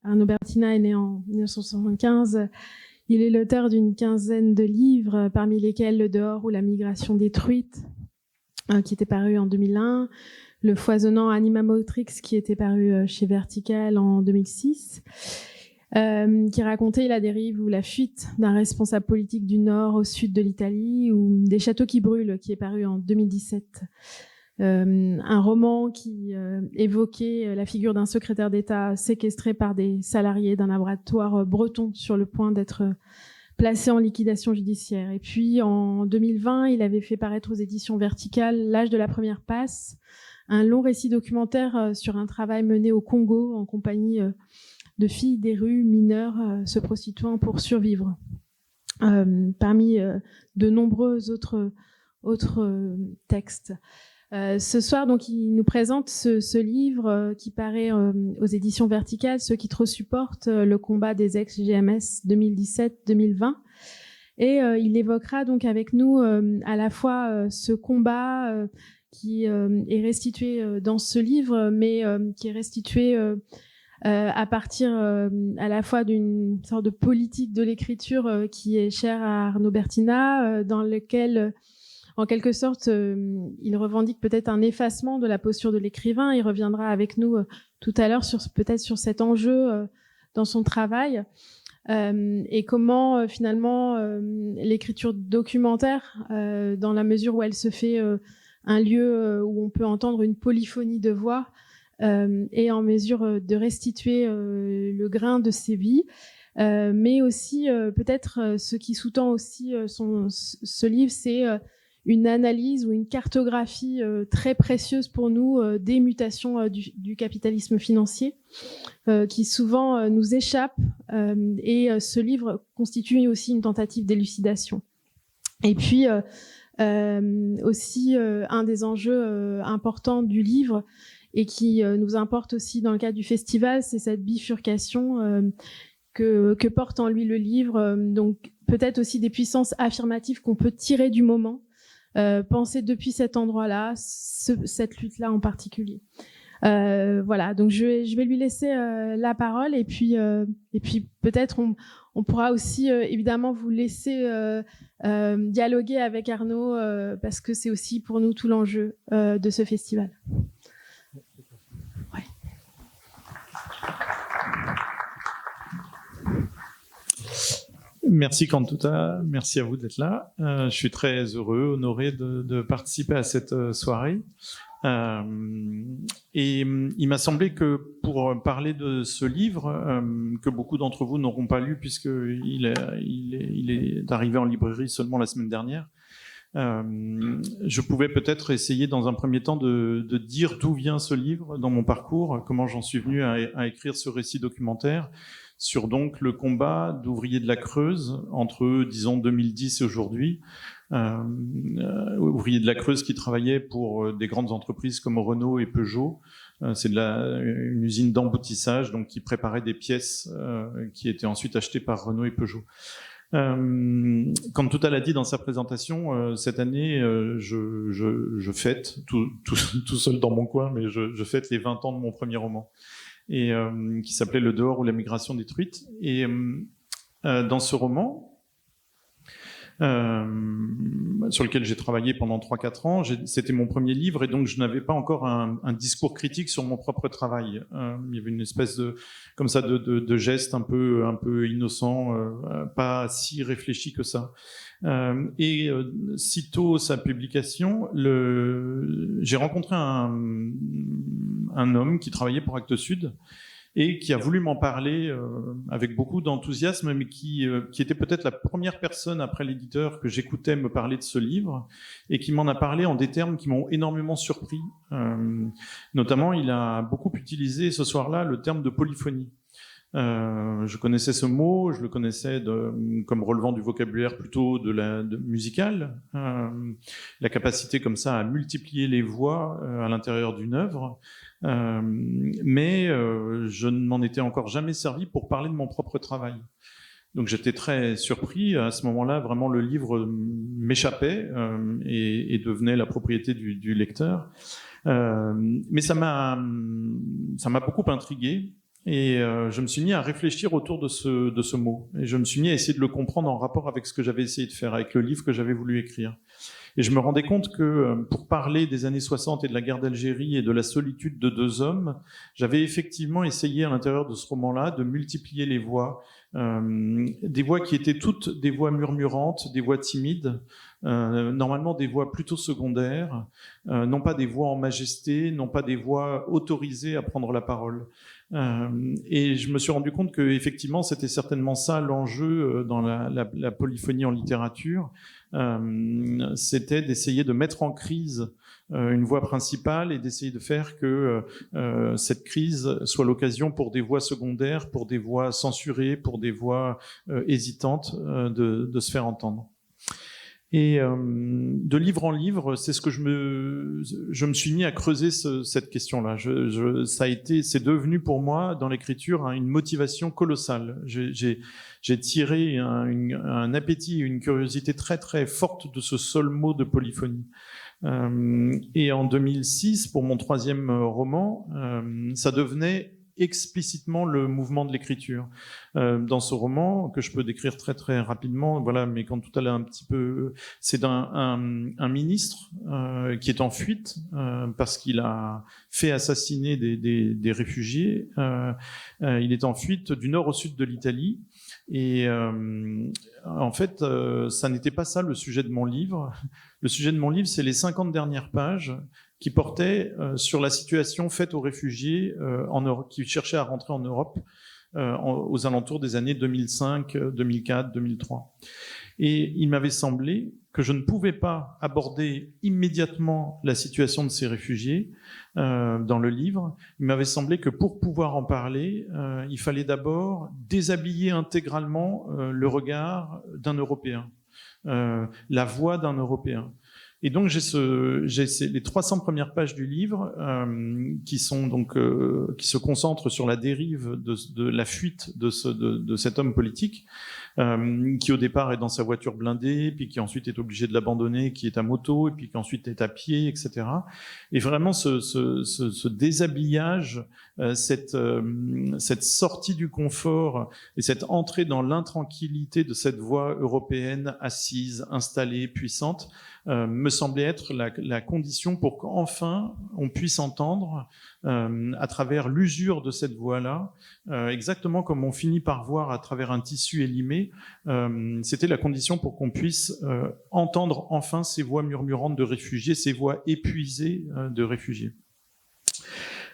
Arnaud Bertina est né en 1975. Il est l'auteur d'une quinzaine de livres, parmi lesquels Le dehors ou la migration détruite, qui était paru en 2001, Le foisonnant Anima Motrix, qui était paru chez Vertical en 2006, qui racontait la dérive ou la fuite d'un responsable politique du nord au sud de l'Italie, ou Des châteaux qui brûlent, qui est paru en 2017. Un roman qui évoquait la figure d'un secrétaire d'État séquestré par des salariés d'un laboratoire breton sur le point d'être placé en liquidation judiciaire. Et puis en 2020, il avait fait paraître aux éditions Verticales L'âge de la première passe, un long récit documentaire sur un travail mené au Congo en compagnie de filles des rues mineures se prostituant pour survivre. Parmi de nombreux autres textes. Ce soir, donc, il nous présente ce livre qui paraît aux éditions Verticales, Ceux qui trop supportent, le combat des ex-GMS 2017-2020. Et il évoquera donc avec nous à la fois ce combat qui est restitué dans ce livre, mais qui est restitué à partir à la fois d'une sorte de politique de l'écriture qui est chère à Arnaud Bertina, dans lequel en quelque sorte, il revendique peut-être un effacement de la posture de l'écrivain. Il reviendra avec nous tout à l'heure peut-être sur cet enjeu dans son travail et comment finalement l'écriture documentaire, dans la mesure où elle se fait un lieu où on peut entendre une polyphonie de voix, est en mesure de restituer le grain de ses vies. Mais aussi peut-être ce qui sous-tend aussi ce livre, c'est une analyse ou une cartographie très précieuse pour nous des mutations du capitalisme financier qui souvent nous échappent et ce livre constitue aussi une tentative d'élucidation. Et puis aussi un des enjeux importants du livre et qui nous importe aussi dans le cadre du festival, c'est cette bifurcation que porte en lui le livre, donc peut-être aussi des puissances affirmatives qu'on peut tirer du moment, penser depuis cet endroit-là, cette lutte-là en particulier. Voilà, donc je vais lui laisser la parole et puis peut-être on pourra aussi évidemment vous laisser dialoguer avec Arnaud parce que c'est aussi pour nous tout l'enjeu de ce festival. Ouais. Merci Kantouta, merci à vous d'être là. Je suis très heureux, honoré de participer à cette soirée. Et il m'a semblé que pour parler de ce livre, que beaucoup d'entre vous n'auront pas lu puisqu'il est arrivé en librairie seulement la semaine dernière, je pouvais peut-être essayer dans un premier temps de dire d'où vient ce livre dans mon parcours, comment j'en suis venu à écrire ce récit documentaire sur donc le combat d'ouvriers de la Creuse entre, disons, 2010 et aujourd'hui. Ouvriers de la Creuse qui travaillaient pour des grandes entreprises comme Renault et Peugeot. C'est une usine d'emboutissage donc qui préparait des pièces qui étaient ensuite achetées par Renault et Peugeot. Comme Kantouta l'a dit dans sa présentation, cette année, je fête, tout seul dans mon coin, mais je fête les 20 ans de mon premier roman, et qui s'appelait Le dehors ou la migration détruite. Et dans ce roman, sur lequel j'ai travaillé pendant 3-4 ans, c'était mon premier livre, et donc je n'avais pas encore un discours critique sur mon propre travail. Il y avait une espèce de geste un peu innocent, pas si réfléchi que ça. Et sitôt sa publication, j'ai rencontré un homme qui travaillait pour Actes Sud et qui a voulu m'en parler avec beaucoup d'enthousiasme, mais qui était peut-être la première personne après l'éditeur que j'écoutais me parler de ce livre, et qui m'en a parlé en des termes qui m'ont énormément surpris. Notamment, il a beaucoup utilisé ce soir-là le terme de polyphonie. Je connaissais ce mot, je le connaissais comme relevant du vocabulaire plutôt musical, la capacité comme ça à multiplier les voix à l'intérieur d'une œuvre, mais je ne m'en étais encore jamais servi pour parler de mon propre travail. Donc j'étais très surpris. À ce moment-là, vraiment, le livre m'échappait et devenait la propriété du lecteur. Mais ça m'a beaucoup intrigué. Et je me suis mis à réfléchir autour de ce mot. Et je me suis mis à essayer de le comprendre en rapport avec ce que j'avais essayé de faire, avec le livre que j'avais voulu écrire. Et je me rendais compte que pour parler des années 60 et de la guerre d'Algérie et de la solitude de deux hommes, j'avais effectivement essayé à l'intérieur de ce roman-là de multiplier les voix, des voix qui étaient toutes des voix murmurantes, des voix timides, normalement des voix plutôt secondaires, non pas des voix en majesté, non pas des voix autorisées à prendre la parole. Et je me suis rendu compte que effectivement c'était certainement ça l'enjeu dans la polyphonie en littérature, c'était d'essayer de mettre en crise une voix principale et d'essayer de faire que cette crise soit l'occasion pour des voix secondaires, pour des voix censurées, pour des voix hésitantes de se faire entendre. Et de livre en livre, c'est ce que je me suis mis à creuser cette question-là. C'est devenu pour moi dans l'écriture une motivation colossale. J'ai tiré un appétit, une curiosité très très forte de ce seul mot de polyphonie. Et en 2006, pour mon troisième roman, ça devenait explicitement le mouvement de l'écriture. Dans ce roman, que je peux décrire très très rapidement, voilà, mais quand tout à l'heure un petit peu, c'est un ministre qui est en fuite parce qu'il a fait assassiner des réfugiés. Il est en fuite du nord au sud de l'Italie. Et en fait, ça n'était pas ça le sujet de mon livre. Le sujet de mon livre, c'est les 50 dernières pages qui portait sur la situation faite aux réfugiés en Europe, qui cherchaient à rentrer en Europe aux alentours des années 2005, 2004, 2003. Et il m'avait semblé que je ne pouvais pas aborder immédiatement la situation de ces réfugiés dans le livre. Il m'avait semblé que pour pouvoir en parler, il fallait d'abord déshabiller intégralement le regard d'un Européen, la voix d'un Européen. Et donc j'ai les 300 premières pages du livre qui se concentrent sur la dérive de la fuite de cet homme politique qui au départ est dans sa voiture blindée, puis qui ensuite est obligé de l'abandonner, qui est à moto, et puis qui ensuite est à pied, etc. Et vraiment ce déshabillage, cette sortie du confort et cette entrée dans l'intranquillité de cette voie européenne assise, installée, puissante, me semblait être la condition pour qu'enfin on puisse entendre à travers l'usure de cette voie-là, exactement comme on finit par voir à travers un tissu élimé, c'était la condition pour qu'on puisse entendre enfin ces voix murmurantes de réfugiés, ces voix épuisées de réfugiés.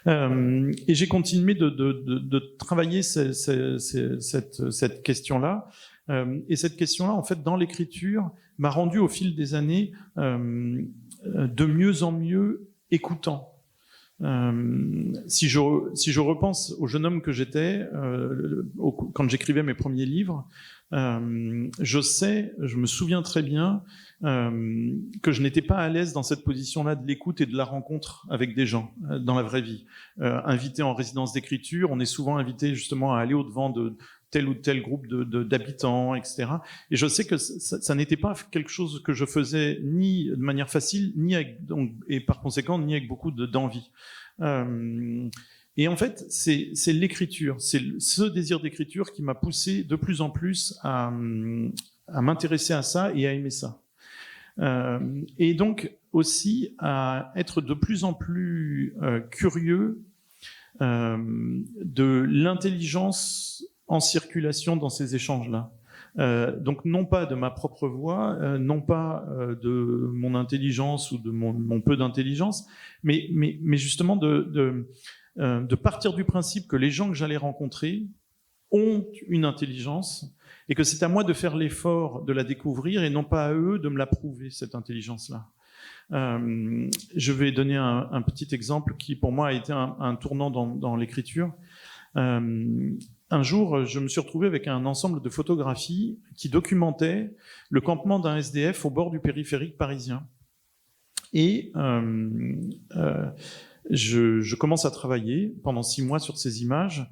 Et j'ai continué de travailler cette question-là. Et cette question-là, en fait, dans l'écriture, m'a rendu au fil des années de mieux en mieux écoutant. Si je repense au jeune homme que j'étais quand j'écrivais mes premiers livres, je me souviens très bien que je n'étais pas à l'aise dans cette position-là de l'écoute et de la rencontre avec des gens dans la vraie vie. Invité en résidence d'écriture, on est souvent invité justement à aller au-devant de tel ou tel groupe d'habitants, etc. Et je sais que ça n'était pas quelque chose que je faisais ni de manière facile, et par conséquent, ni avec beaucoup d'envie. Et en fait, c'est l'écriture, c'est ce désir d'écriture qui m'a poussé de plus en plus à m'intéresser à ça et à aimer ça. Et donc aussi à être de plus en plus curieux de l'intelligence en circulation dans ces échanges-là. Donc non pas de ma propre voix, non pas de mon intelligence ou de mon peu d'intelligence, mais justement de partir du principe que les gens que j'allais rencontrer ont une intelligence et que c'est à moi de faire l'effort de la découvrir et non pas à eux de me la prouver, cette intelligence-là. Je vais donner un petit exemple qui pour moi a été un tournant dans l'écriture. Un jour, je me suis retrouvé avec un ensemble de photographies qui documentaient le campement d'un SDF au bord du périphérique parisien. Et je commence à travailler pendant 6 mois sur ces images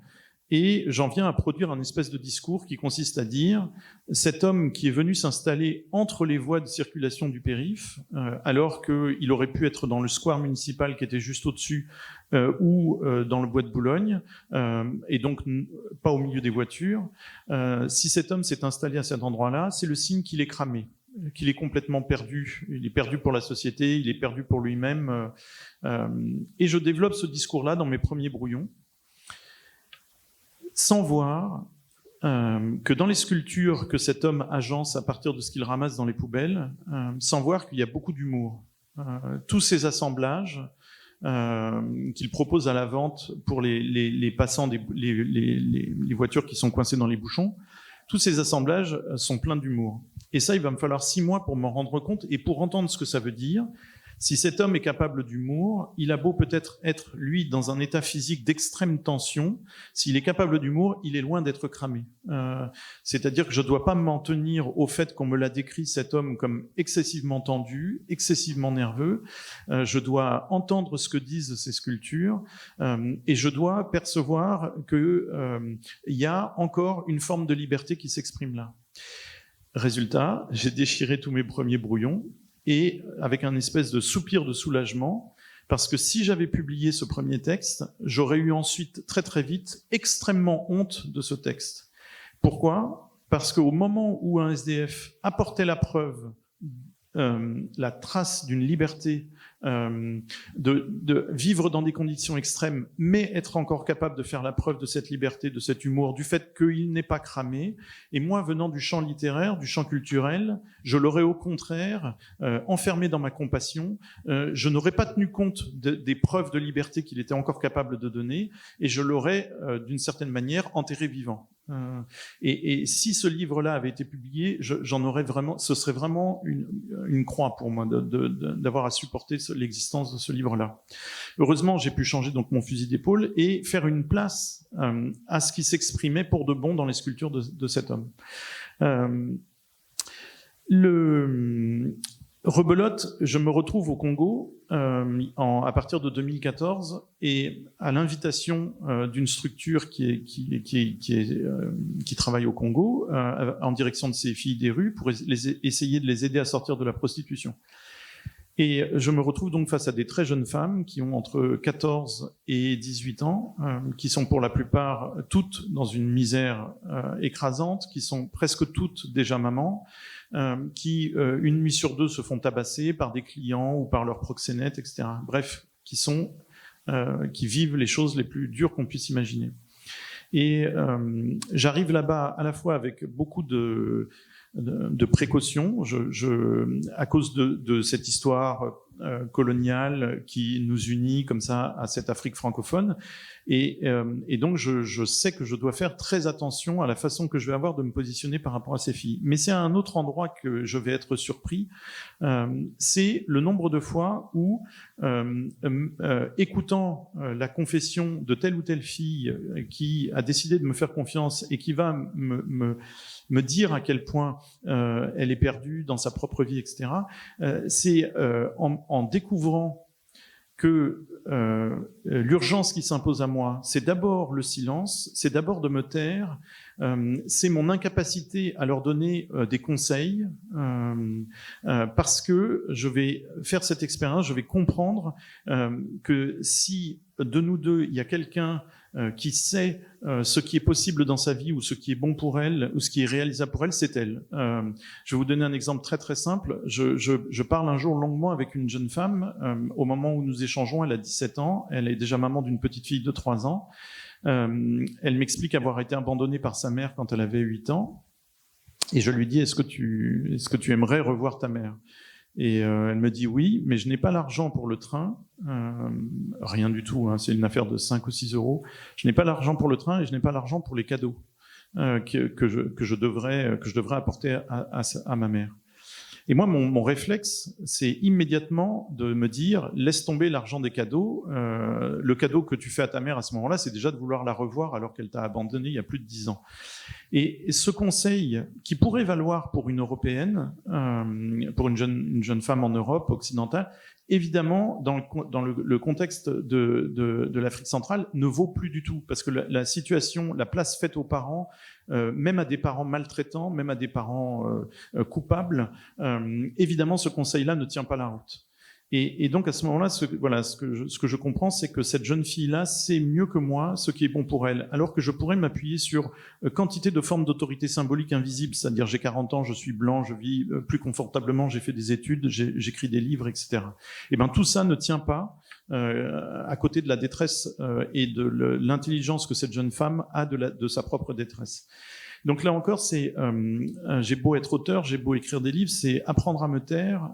Et j'en viens à produire un espèce de discours qui consiste à dire cet homme qui est venu s'installer entre les voies de circulation du périph', alors qu'il aurait pu être dans le square municipal qui était juste au-dessus ou dans le bois de Boulogne, et donc pas au milieu des voitures, si cet homme s'est installé à cet endroit-là, c'est le signe qu'il est cramé, qu'il est complètement perdu. Il est perdu pour la société, il est perdu pour lui-même. Et je développe ce discours-là dans mes premiers brouillons, sans voir que dans les sculptures que cet homme agence à partir de ce qu'il ramasse dans les poubelles, sans voir qu'il y a beaucoup d'humour. Tous ces assemblages qu'il propose à la vente pour les passants, les voitures qui sont coincées dans les bouchons, tous ces assemblages sont pleins d'humour. Et ça, il va me falloir 6 mois pour m'en rendre compte et pour entendre ce que ça veut dire. Si cet homme est capable d'humour, il a beau peut-être être, lui, dans un état physique d'extrême tension, s'il est capable d'humour, il est loin d'être cramé. C'est-à-dire que je ne dois pas m'en tenir au fait qu'on me l'a décrit, cet homme, comme excessivement tendu, excessivement nerveux. Je dois entendre ce que disent ces sculptures et je dois percevoir qu'il y a encore une forme de liberté qui s'exprime là. Résultat, j'ai déchiré tous mes premiers brouillons, et avec un espèce de soupir de soulagement, parce que si j'avais publié ce premier texte, j'aurais eu ensuite, très très vite, extrêmement honte de ce texte. Pourquoi ? Parce qu'au moment où un SDF apportait la preuve, la trace d'une liberté, de vivre dans des conditions extrêmes, mais être encore capable de faire la preuve de cette liberté, de cet humour, du fait qu'il n'est pas cramé. Et moi, venant du champ littéraire, du champ culturel, je l'aurais au contraire enfermé dans ma compassion. Je n'aurais pas tenu compte des preuves de liberté qu'il était encore capable de donner, et je l'aurais, d'une certaine manière, enterré vivant. Et si ce livre-là avait été publié, j'en aurais vraiment, ce serait vraiment une croix pour moi d'avoir à supporter l'existence de ce livre-là. Heureusement, j'ai pu changer donc mon fusil d'épaule et faire une place à ce qui s'exprimait pour de bon dans les sculptures de cet homme. Rebelote, je me retrouve au Congo à partir de 2014 et à l'invitation d'une structure qui travaille au Congo en direction de ces filles des rues pour essayer de les aider à sortir de la prostitution. Et je me retrouve donc face à des très jeunes femmes qui ont entre 14 et 18 ans, qui sont pour la plupart toutes dans une misère écrasante, qui sont presque toutes déjà mamans, qui une nuit sur deux se font tabasser par des clients ou par leurs proxénètes, etc. Bref, qui vivent les choses les plus dures qu'on puisse imaginer. Et j'arrive là-bas à la fois avec beaucoup de précautions, à cause de cette histoire coloniale qui nous unit comme ça à cette Afrique francophone. Et donc, je sais que je dois faire très attention à la façon que je vais avoir de me positionner par rapport à ces filles. Mais c'est à un autre endroit que je vais être surpris. C'est le nombre de fois où, écoutant la confession de telle ou telle fille qui a décidé de me faire confiance et qui va me dire à quel point elle est perdue dans sa propre vie, etc., c'est en découvrant que l'urgence qui s'impose à moi, c'est d'abord le silence, c'est d'abord de me taire, c'est mon incapacité à leur donner des conseils, parce que je vais faire cette expérience, je vais comprendre que si de nous deux, il y a quelqu'un qui sait ce qui est possible dans sa vie ou ce qui est bon pour elle ou ce qui est réalisable pour elle, c'est elle. Je vais vous donner un exemple très très simple. Je parle un jour longuement avec une jeune femme. Au moment où nous échangeons, elle a 17 ans. Elle est déjà maman d'une petite fille de 3 ans. Elle m'explique avoir été abandonnée par sa mère quand elle avait 8 ans. Et je lui dis, est-ce que tu aimerais revoir ta mère ? Et elle me dit oui, mais je n'ai pas l'argent pour le train, rien du tout, hein, c'est une affaire de 5 ou 6 euros. Je n'ai pas l'argent pour le train et je n'ai pas l'argent pour les cadeaux que je devrais apporter à ma mère. Et moi, mon réflexe, c'est immédiatement de me dire, laisse tomber l'argent des cadeaux. Le cadeau que tu fais à ta mère à ce moment-là, c'est déjà de vouloir la revoir alors qu'elle t'a abandonné il y a plus de 10 ans. Et ce conseil, qui pourrait valoir pour une Européenne, pour une jeune femme en Europe occidentale, évidemment, dans le contexte de l'Afrique centrale, ne vaut plus du tout, parce que la situation, la place faite aux parents, même à des parents maltraitants, même à des parents coupables, évidemment, ce conseil-là ne tient pas la route. Et donc à ce moment-là, ce que je comprends, c'est que cette jeune fille-là sait mieux que moi ce qui est bon pour elle, alors que je pourrais m'appuyer sur quantité de formes d'autorité symbolique invisibles, c'est-à-dire j'ai 40 ans, je suis blanc, je vis plus confortablement, j'ai fait des études, j'écris des livres, etc. Et ben tout ça ne tient pas à côté de la détresse et de l'intelligence que cette jeune femme a de sa propre détresse. Donc là encore, j'ai beau être auteur, j'ai beau écrire des livres, c'est apprendre à me taire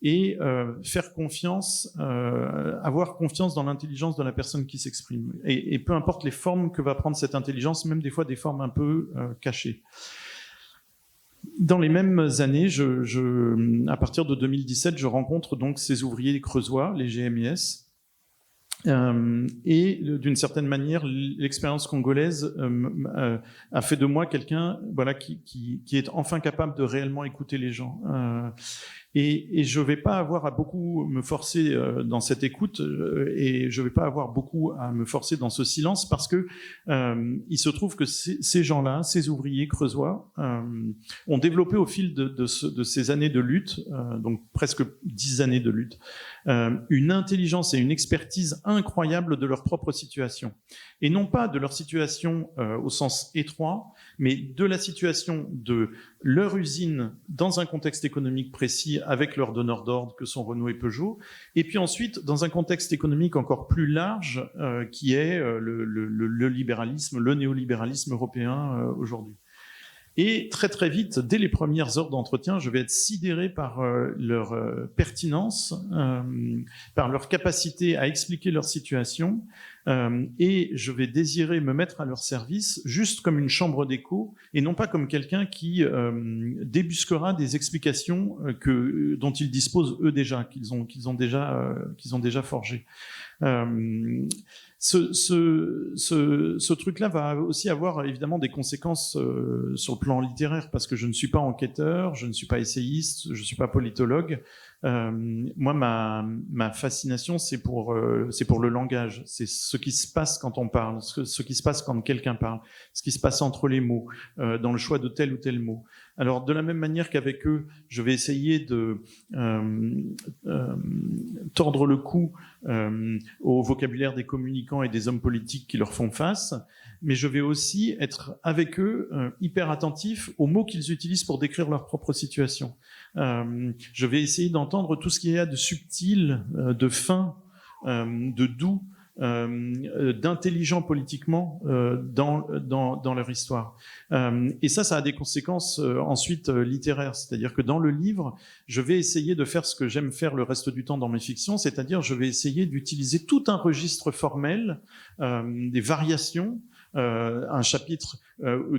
et faire confiance, avoir confiance dans l'intelligence de la personne qui s'exprime. Et peu importe les formes que va prendre cette intelligence, même des fois des formes un peu cachées. Dans les mêmes années, à partir de 2017, je rencontre donc ces ouvriers creusois, les GMIS. Et d'une certaine manière, l'expérience congolaise a fait de moi quelqu'un qui est enfin capable de réellement écouter les gens. Et je ne vais pas avoir à beaucoup me forcer dans cette écoute et je ne vais pas avoir beaucoup à me forcer dans ce silence parce que il se trouve que ces gens-là, ces ouvriers creusois, ont développé au fil de ces années de lutte, donc presque 10 années de lutte, une intelligence et une expertise incroyable de leur propre situation. Et non pas de leur situation au sens étroit, mais de la situation de leur usine dans un contexte économique précis avec leurs donneurs d'ordre que sont Renault et Peugeot, et puis ensuite dans un contexte économique encore plus large qui est le libéralisme, le néolibéralisme européen aujourd'hui. Et très très vite, dès les premières heures d'entretien, je vais être sidéré par leur pertinence, par leur capacité à expliquer leur situation, et je vais désirer me mettre à leur service juste comme une chambre d'écho, et non pas comme quelqu'un qui débusquera des explications dont ils disposent eux déjà, qu'ils ont déjà forgées. Ce truc-là va aussi avoir évidemment des conséquences sur le plan littéraire, parce que je ne suis pas enquêteur, je ne suis pas essayiste, je ne suis pas politologue. Moi, ma fascination, c'est pour le langage. C'est ce qui se passe quand on parle, ce qui se passe quand quelqu'un parle, ce qui se passe entre les mots, dans le choix de tel ou tel mot. Alors, de la même manière qu'avec eux, je vais essayer de tordre le cou au vocabulaire des communicants et des hommes politiques qui leur font face, mais je vais aussi être avec eux hyper attentif aux mots qu'ils utilisent pour décrire leur propre situation. Je vais essayer d'entendre tout ce qu'il y a de subtil, de fin, de doux, d'intelligent politiquement dans leur histoire. Et ça a des conséquences ensuite littéraires, c'est-à-dire que dans le livre, je vais essayer de faire ce que j'aime faire le reste du temps dans mes fictions, c'est-à-dire je vais essayer d'utiliser tout un registre formel, des variations, un chapitre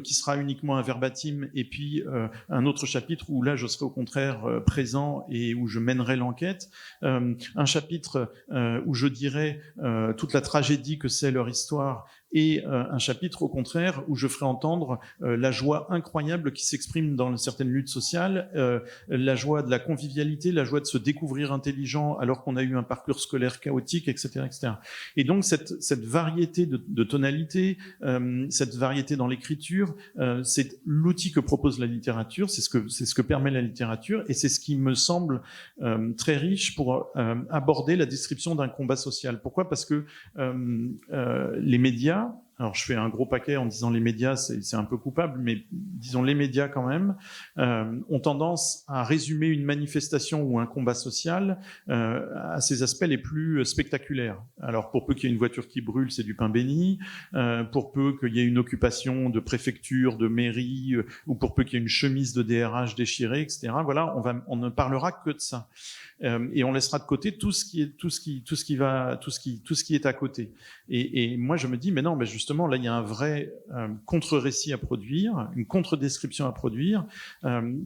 qui sera uniquement un verbatim et puis un autre chapitre où là je serai au contraire présent et où je mènerai l'enquête, un chapitre où je dirai toute la tragédie que c'est leur histoire et un chapitre au contraire où je ferai entendre la joie incroyable qui s'exprime dans certaines luttes sociales, la joie de la convivialité, la joie de se découvrir intelligent alors qu'on a eu un parcours scolaire chaotique, etc., etc. Et donc cette variété de tonalités, cette variété dans l'écriture, c'est l'outil que propose la littérature, c'est ce que permet la littérature, et c'est ce qui me semble très riche pour aborder la description d'un combat social. Pourquoi ? Parce que les médias, alors je fais un gros paquet en disant les médias, c'est un peu coupable, mais disons les médias quand même, ont tendance à résumer une manifestation ou un combat social à ses aspects les plus spectaculaires. Alors pour peu qu'il y ait une voiture qui brûle, c'est du pain béni, pour peu qu'il y ait une occupation de préfecture, de mairie, ou pour peu qu'il y ait une chemise de DRH déchirée, etc. Voilà, on ne parlera que de ça. Et on laissera de côté tout ce qui est à côté. Et moi je me dis mais non, mais justement là il y a un vrai contre-récit à produire, une contre-description à produire,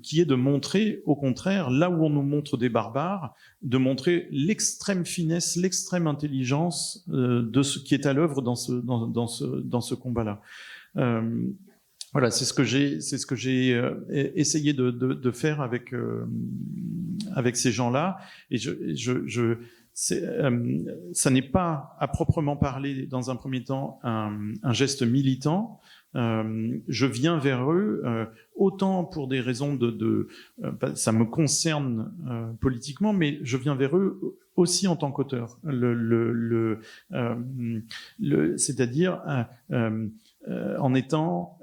qui est de montrer au contraire là où on nous montre des barbares, de montrer l'extrême finesse, l'extrême intelligence de ce qui est à l'œuvre dans ce combat-là. Voilà, c'est ce que j'ai essayé de faire avec ces gens-là. Et ça n'est pas à proprement parler, dans un premier temps, un geste militant. Je viens vers eux autant pour des raisons ça me concerne politiquement, mais je viens vers eux aussi en tant qu'auteur. C'est-à-dire en étant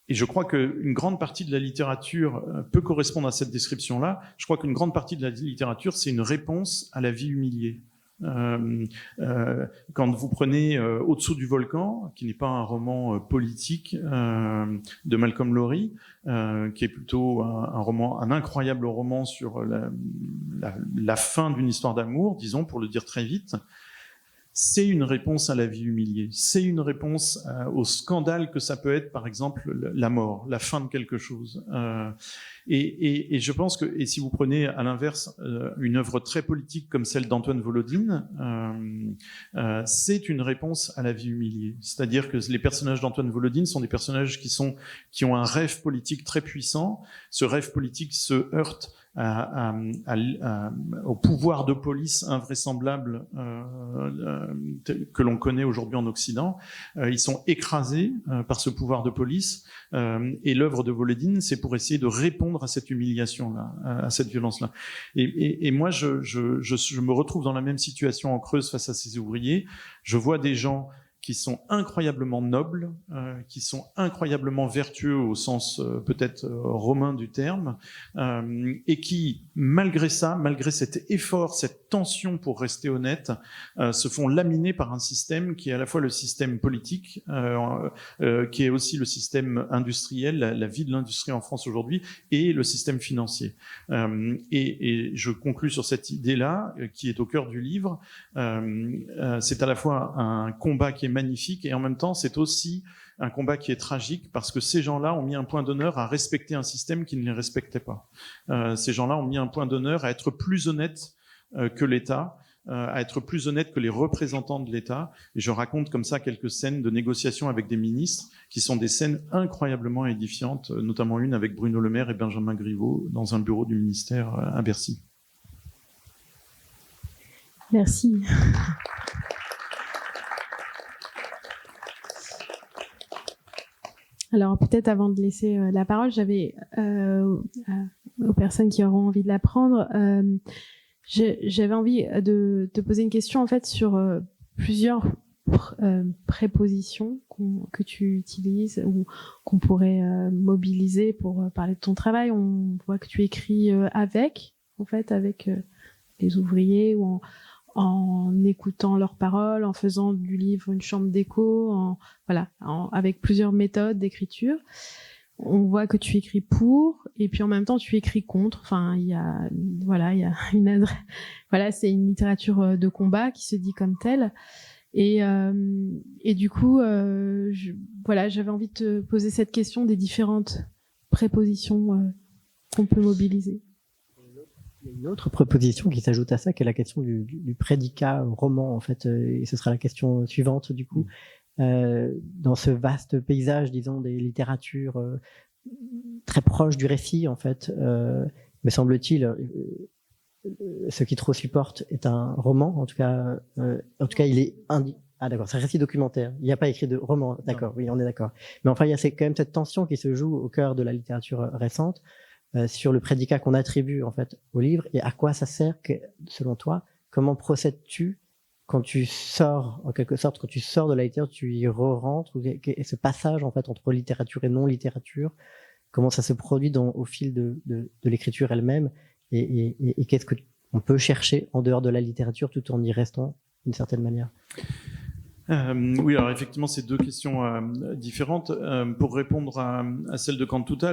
et je crois qu'une grande partie de la littérature peut correspondre à cette description-là. Je crois qu'une grande partie de la littérature, c'est une réponse à la vie humiliée. Quand vous prenez Au-dessous du volcan, qui n'est pas un roman politique de Malcolm Lowry, qui est plutôt un incroyable roman sur la fin d'une histoire d'amour, disons, pour le dire très vite, c'est une réponse à la vie humiliée. C'est une réponse au scandale que ça peut être, par exemple, la mort, la fin de quelque chose. Et je pense que, et si vous prenez à l'inverse une œuvre très politique comme celle d'Antoine Volodine, c'est une réponse à la vie humiliée. C'est-à-dire que les personnages d'Antoine Volodine sont des personnages qui ont un rêve politique très puissant. Ce rêve politique se heurte au pouvoir de police invraisemblable que l'on connaît aujourd'hui en Occident. Ils sont écrasés par ce pouvoir de police, et l'œuvre de Volodine, c'est pour essayer de répondre à cette humiliation-là, à cette violence-là. Et moi, je me retrouve dans la même situation en Creuse face à ces ouvriers. Je vois des gens qui sont incroyablement nobles, qui sont incroyablement vertueux au sens peut-être romain du terme, et qui, malgré ça, malgré cet effort, cette tension pour rester honnête, se font laminer par un système qui est à la fois le système politique, qui est aussi le système industriel, la vie de l'industrie en France aujourd'hui, et le système financier. Et je conclus sur cette idée-là, qui est au cœur du livre. C'est à la fois un combat qui est magnifique, et en même temps, c'est aussi un combat qui est tragique, parce que ces gens-là ont mis un point d'honneur à respecter un système qui ne les respectait pas. Ces gens-là ont mis un point d'honneur à être plus honnêtes que l'État, à être plus honnêtes que les représentants de l'État. Et je raconte comme ça quelques scènes de négociations avec des ministres, qui sont des scènes incroyablement édifiantes, notamment une avec Bruno Le Maire et Benjamin Griveaux, dans un bureau du ministère à Bercy. Merci. Alors peut-être avant de laisser la parole, j'avais aux personnes qui auront envie de la prendre, j'avais envie de te poser une question en fait sur plusieurs prépositions que tu utilises ou qu'on pourrait mobiliser pour parler de ton travail. On voit que tu écris avec les ouvriers, ou en écoutant leurs paroles, en faisant du livre une chambre d'écho, avec plusieurs méthodes d'écriture. On voit que tu écris pour, et puis en même temps tu écris contre. Enfin, il y a une adresse. Voilà, c'est une littérature de combat qui se dit comme telle. Et du coup, j'avais envie de te poser cette question des différentes prépositions qu'on peut mobiliser. Il y a une autre proposition qui s'ajoute à ça, qui est la question du prédicat roman, en fait, et ce sera la question suivante, du coup. Dans ce vaste paysage, disons, des littératures très proches du récit, en fait, me semble-t-il, ce qui trop supporte est un roman, en tout cas, il est ah d'accord, c'est un récit documentaire. Il n'y a pas écrit de roman, d'accord, oui, on est d'accord. Mais enfin, il y a quand même cette tension qui se joue au cœur de la littérature récente, sur le prédicat qu'on attribue en fait au livre, et à quoi ça sert, selon toi. Comment procèdes-tu quand tu sors, en quelque sorte, quand tu sors de la littérature, tu y re-rentres, et ce passage en fait entre littérature et non littérature, comment ça se produit au fil de l'écriture elle-même, et qu'est-ce que on peut chercher en dehors de la littérature tout en y restant d'une certaine manière. Oui, alors effectivement, c'est deux questions différentes. Pour répondre à celle de Cantuta,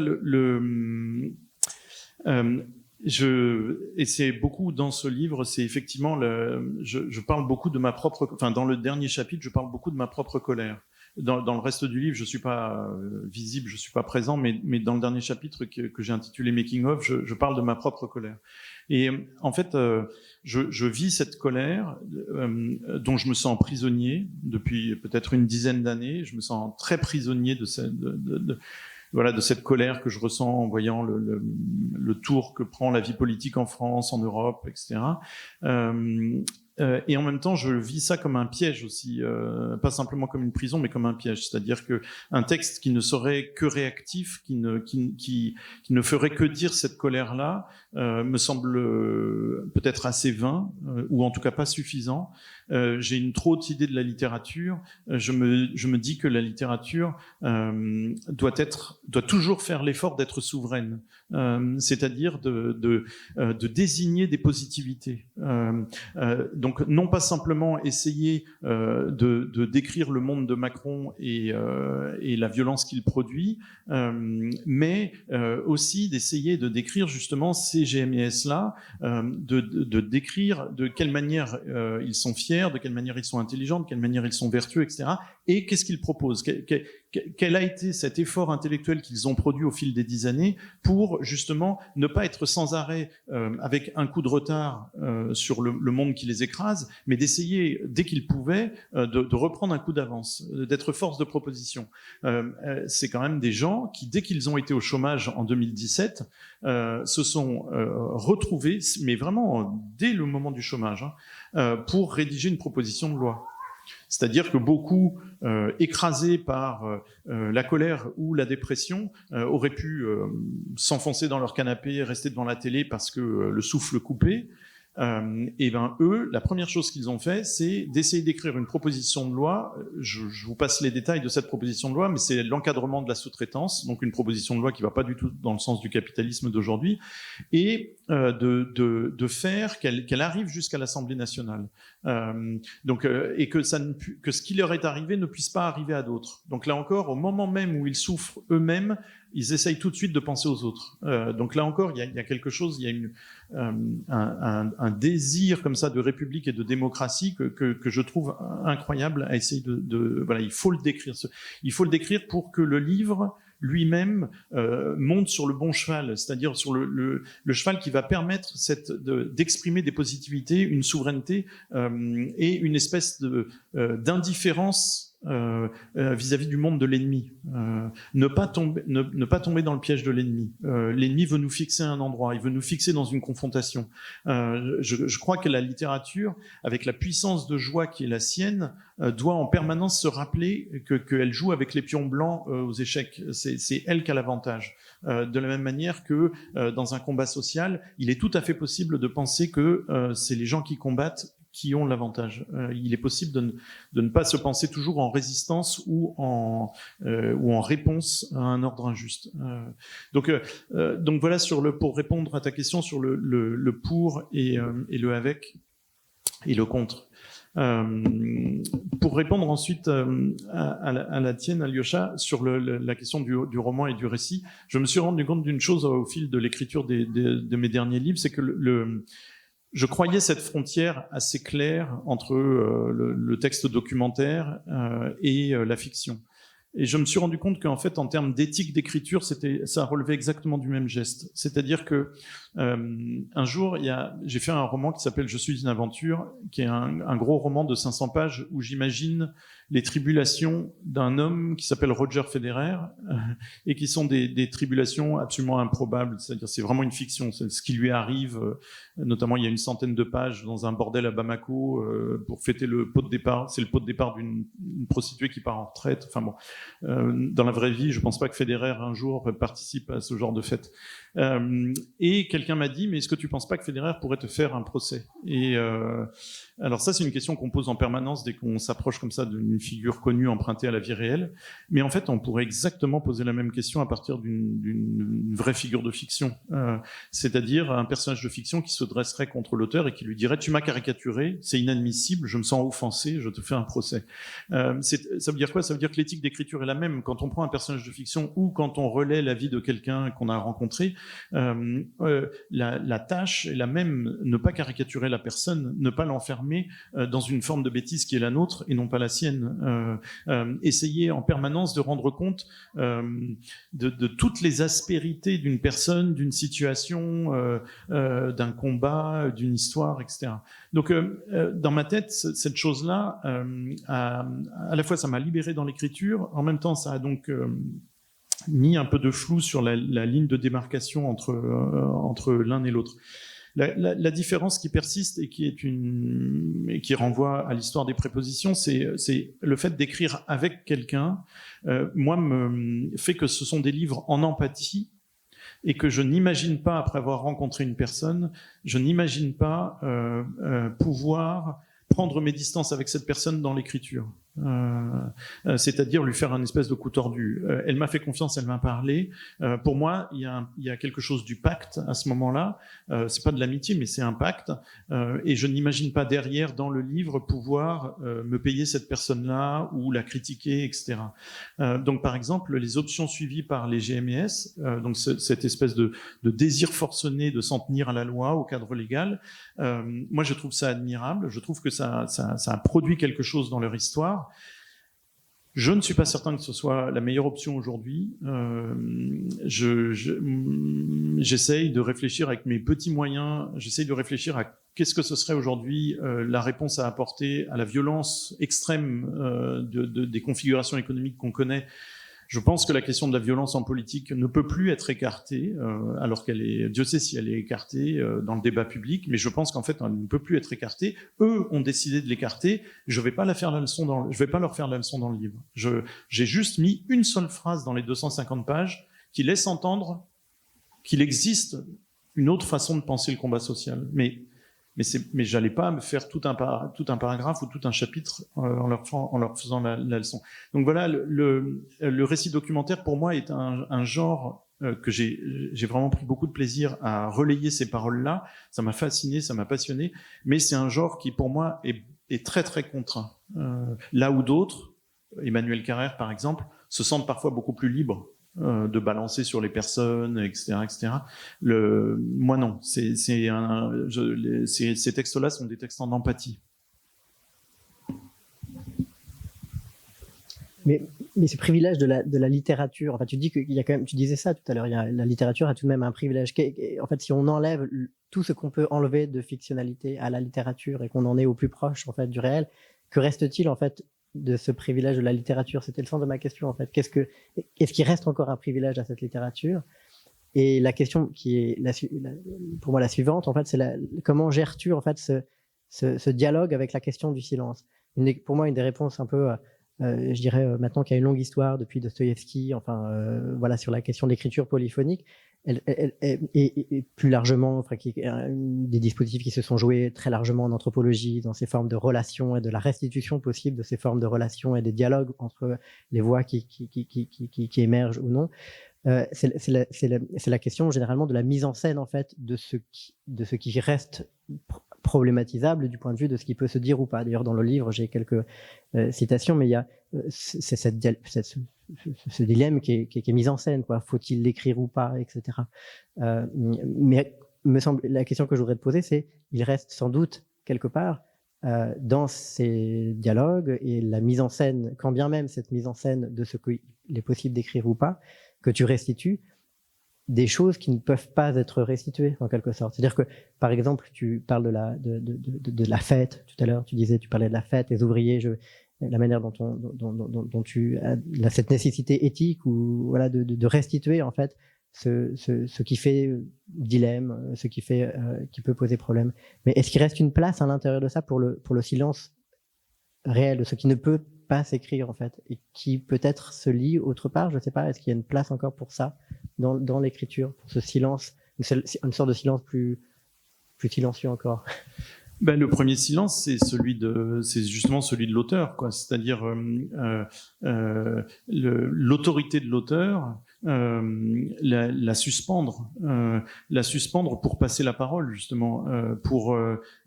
et c'est beaucoup dans ce livre, c'est effectivement je parle beaucoup de ma propre, enfin dans le dernier chapitre, je parle beaucoup de ma propre colère. dans le reste du livre, je suis pas visible, je suis pas présent, mais dans le dernier chapitre que j'ai intitulé Making of, je parle de ma propre colère. Et en fait, je vis cette colère dont je me sens prisonnier depuis peut-être une dizaine d'années. Je me sens très prisonnier de cette colère que je ressens en voyant le tour que prend la vie politique en France, en Europe, etc. Et en même temps, je vis ça comme un piège aussi, pas simplement comme une prison, mais comme un piège. C'est-à-dire que un texte qui ne serait que réactif, qui ne ferait que dire cette colère-là, me semble peut-être assez vain, ou en tout cas pas suffisant. J'ai une trop haute idée de la littérature. Je me dis que la littérature doit toujours faire l'effort d'être souveraine, c'est-à-dire de désigner des positivités. Donc non pas simplement essayer de décrire le monde de Macron et la violence qu'il produit, mais aussi d'essayer de décrire justement ces GMES-là, de décrire de quelle manière ils sont fiers, de quelle manière ils sont intelligents, de quelle manière ils sont vertueux, etc. Et qu'est-ce qu'ils proposent, quel a été cet effort intellectuel qu'ils ont produit au fil des 10 années pour justement ne pas être sans arrêt avec un coup de retard sur le monde qui les écrase, mais d'essayer, dès qu'ils pouvaient, de reprendre un coup d'avance, d'être force de proposition. C'est quand même des gens qui, dès qu'ils ont été au chômage en 2017, se sont retrouvés, mais vraiment dès le moment du chômage, pour rédiger une proposition de loi. C'est-à-dire que beaucoup, écrasés par la colère ou la dépression, auraient pu s'enfoncer dans leur canapé, rester devant la télé parce que le souffle coupait. Et ben eux, la première chose qu'ils ont fait, c'est d'essayer d'écrire une proposition de loi. Je vous passe les détails de cette proposition de loi, mais c'est l'encadrement de la sous-traitance, donc une proposition de loi qui va pas du tout dans le sens du capitalisme d'aujourd'hui, et de faire qu'elle arrive jusqu'à l'Assemblée nationale. Et que ce qui leur est arrivé ne puisse pas arriver à d'autres. Donc là encore, au moment même où ils souffrent eux-mêmes, ils essayent tout de suite de penser aux autres. Donc là encore, il y a quelque chose, il y a un désir comme ça de république et de démocratie que je trouve incroyable à essayer voilà, il faut le décrire. Il faut le décrire pour que le livre lui-même monte sur le bon cheval, c'est-à-dire sur le cheval qui va permettre d'exprimer des positivités, une souveraineté et une espèce d'indifférence vis-à-vis du monde de l'ennemi. Ne pas tomber dans le piège de l'ennemi. L'ennemi veut nous fixer à un endroit, il veut nous fixer dans une confrontation. Je crois que la littérature, avec la puissance de joie qui est la sienne, doit en permanence se rappeler qu'elle joue avec les pions blancs aux échecs. C'est elle qui a l'avantage. De la même manière que dans un combat social, il est tout à fait possible de penser que c'est les gens qui combattent qui ont l'avantage. Il est possible de ne pas se penser toujours en résistance ou en réponse à un ordre injuste. Donc voilà pour répondre à ta question sur le pour et le avec et le contre. Pour répondre ensuite à la tienne, Alyosha, sur la question du roman et du récit, je me suis rendu compte d'une chose au fil de l'écriture de mes derniers livres, c'est que je croyais cette frontière assez claire entre le texte documentaire et la fiction. Et je me suis rendu compte qu'en fait, en termes d'éthique d'écriture, ça relevait exactement du même geste. C'est-à-dire que un jour, j'ai fait un roman qui s'appelle Je suis une aventure, qui est un gros roman de 500 pages où j'imagine les tribulations d'un homme qui s'appelle Roger Federer et qui sont des tribulations absolument improbables. C'est-à-dire, c'est vraiment une fiction. C'est ce qui lui arrive. Notamment, il y a une centaine de pages dans un bordel à Bamako pour fêter le pot de départ. C'est le pot de départ d'une prostituée qui part en retraite. Enfin bon, dans la vraie vie, je pense pas que Federer un jour participe à ce genre de fête. Et quelqu'un m'a dit, mais est-ce que tu penses pas que Federer pourrait te faire un procès? Et alors ça, c'est une question qu'on pose en permanence dès qu'on s'approche comme ça d'une figure connue empruntée à la vie réelle. Mais en fait, on pourrait exactement poser la même question à partir d'une vraie figure de fiction. C'est-à-dire un personnage de fiction qui se dresserait contre l'auteur et qui lui dirait « Tu m'as caricaturé, c'est inadmissible, je me sens offensé, je te fais un procès. » Ça veut dire quoi? Ça veut dire que l'éthique d'écriture est la même. Quand on prend un personnage de fiction ou quand on relaie la vie de quelqu'un qu'on a rencontré, la tâche est la même. Ne pas caricaturer la personne, ne pas l'enfermer dans une forme de bêtise qui est la nôtre et non pas la sienne. quotidienne, essayer en permanence de rendre compte de toutes les aspérités d'une personne, d'une situation, d'un combat, d'une histoire, etc. Donc, dans ma tête, cette chose-là, à la fois, ça m'a libéré dans l'écriture, en même temps, ça a donc mis un peu de flou sur la ligne de démarcation entre l'un et l'autre. La différence qui persiste et qui renvoie à l'histoire des prépositions, c'est le fait d'écrire avec quelqu'un. Moi, fait que ce sont des livres en empathie et que je n'imagine pas, après avoir rencontré une personne, je n'imagine pas pouvoir prendre mes distances avec cette personne dans l'écriture. C'est-à-dire lui faire un espèce de coup tordu. Elle m'a fait confiance, elle m'a parlé. Pour moi, il y a quelque chose du pacte à ce moment-là. C'est pas de l'amitié, mais c'est un pacte. Et je n'imagine pas derrière, dans le livre, pouvoir me payer cette personne-là ou la critiquer, etc. Donc, par exemple, les options suivies par les GMS, donc cette espèce de désir forcené de s'en tenir à la loi, au cadre légal, moi, je trouve ça admirable. Je trouve que ça a produit quelque chose dans leur histoire. Je ne suis pas certain que ce soit la meilleure option aujourd'hui. J'essaye de réfléchir avec mes petits moyens, j'essaye de réfléchir à qu'est-ce que ce serait aujourd'hui la réponse à apporter à la violence extrême des configurations économiques qu'on connaît. Je pense que la question de la violence en politique ne peut plus être écartée, alors qu'elle est, Dieu sait si elle est écartée dans le débat public, mais je pense qu'en fait, elle ne peut plus être écartée. Eux ont décidé de l'écarter. Je vais pas leur faire la leçon dans le livre. J'ai juste mis une seule phrase dans les 250 pages qui laisse entendre qu'il existe une autre façon de penser le combat social. Mais j'allais pas me faire tout un paragraphe ou tout un chapitre en leur faisant la leçon. Donc voilà, le récit documentaire pour moi est un genre que j'ai vraiment pris beaucoup de plaisir à relayer ces paroles-là. Ça m'a fasciné, ça m'a passionné, mais c'est un genre qui pour moi est très très contraint. Là où d'autres, Emmanuel Carrère par exemple, se sentent parfois beaucoup plus libres de balancer sur les personnes, etc., etc. Moi non, ces textes-là sont des textes en empathie. Mais ce privilège de la littérature, enfin, tu dis qu'il y a quand même, tu disais ça tout à l'heure, la littérature a tout de même un privilège. En fait, si on enlève tout ce qu'on peut enlever de fictionnalité à la littérature et qu'on en est au plus proche en fait du réel, que reste-t-il en fait de ce privilège de la littérature? C'était le sens de ma question en fait. Est-ce qu'il reste encore un privilège à cette littérature? Et la question qui est pour moi la suivante en fait, c'est comment gères-tu en fait ce dialogue avec la question du silence? Pour moi, une des réponses un peu je dirais maintenant qu'il y a une longue histoire depuis Dostoïevski, enfin voilà, sur la question de l'écriture polyphonique, et plus largement, enfin, des dispositifs qui se sont joués très largement en anthropologie, dans ces formes de relations et de la restitution possible de ces formes de relations et des dialogues entre les voix qui émergent ou non. C'est la question généralement de la mise en scène en fait de ce qui reste problématisable du point de vue de ce qui peut se dire ou pas. D'ailleurs, dans le livre, j'ai quelques citations, mais il y a ce dilemme qui est mis en scène, quoi. Faut-il l'écrire ou pas, etc. Mais me semble, la question que je voudrais te poser, c'est, il reste sans doute quelque part dans ces dialogues et la mise en scène, quand bien même cette mise en scène de ce qu'il est possible d'écrire ou pas, que tu restitues des choses qui ne peuvent pas être restituées en quelque sorte. C'est-à-dire que, par exemple, tu parles de la fête tout à l'heure. Tu parlais de la fête, les ouvriers. La manière dont tu as cette nécessité éthique ou voilà de restituer en fait ce qui fait dilemme, ce qui fait qui peut poser problème. Mais est-ce qu'il reste une place à l'intérieur de ça pour le silence réel, de ce qui ne peut pas s'écrire en fait et qui peut-être se lit autre part? Je sais pas. Est-ce qu'il y a une place encore pour ça dans l'écriture, pour ce silence, une sorte de silence plus silencieux encore? Ben, le premier silence, c'est justement celui de l'auteur, quoi. C'est-à-dire l'autorité de l'auteur la suspendre pour passer la parole, justement, pour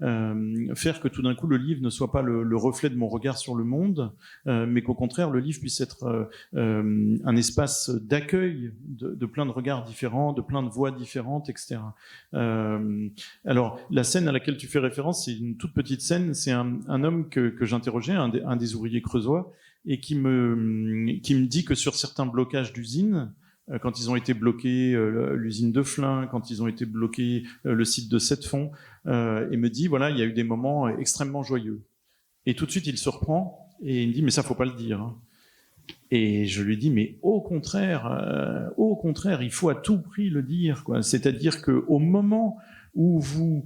faire que tout d'un coup le livre ne soit pas le reflet de mon regard sur le monde, mais qu'au contraire le livre puisse être un espace d'accueil de plein de regards différents, de plein de voix différentes, etc. Alors, la scène à laquelle tu fais référence, c'est une toute petite scène, c'est un homme que j'interrogeais, un des ouvriers creusois, et qui me dit que sur certains blocages d'usines, quand ils ont été bloqués, l'usine de Flins, quand ils ont été bloqués, le site de Sept-Fonds, et me dit, voilà, il y a eu des moments extrêmement joyeux. Et tout de suite, il se reprend, et il me dit, mais ça, faut pas le dire, hein. Et je lui dis, mais au contraire, il faut à tout prix le dire, quoi. C'est-à-dire qu'au moment où vous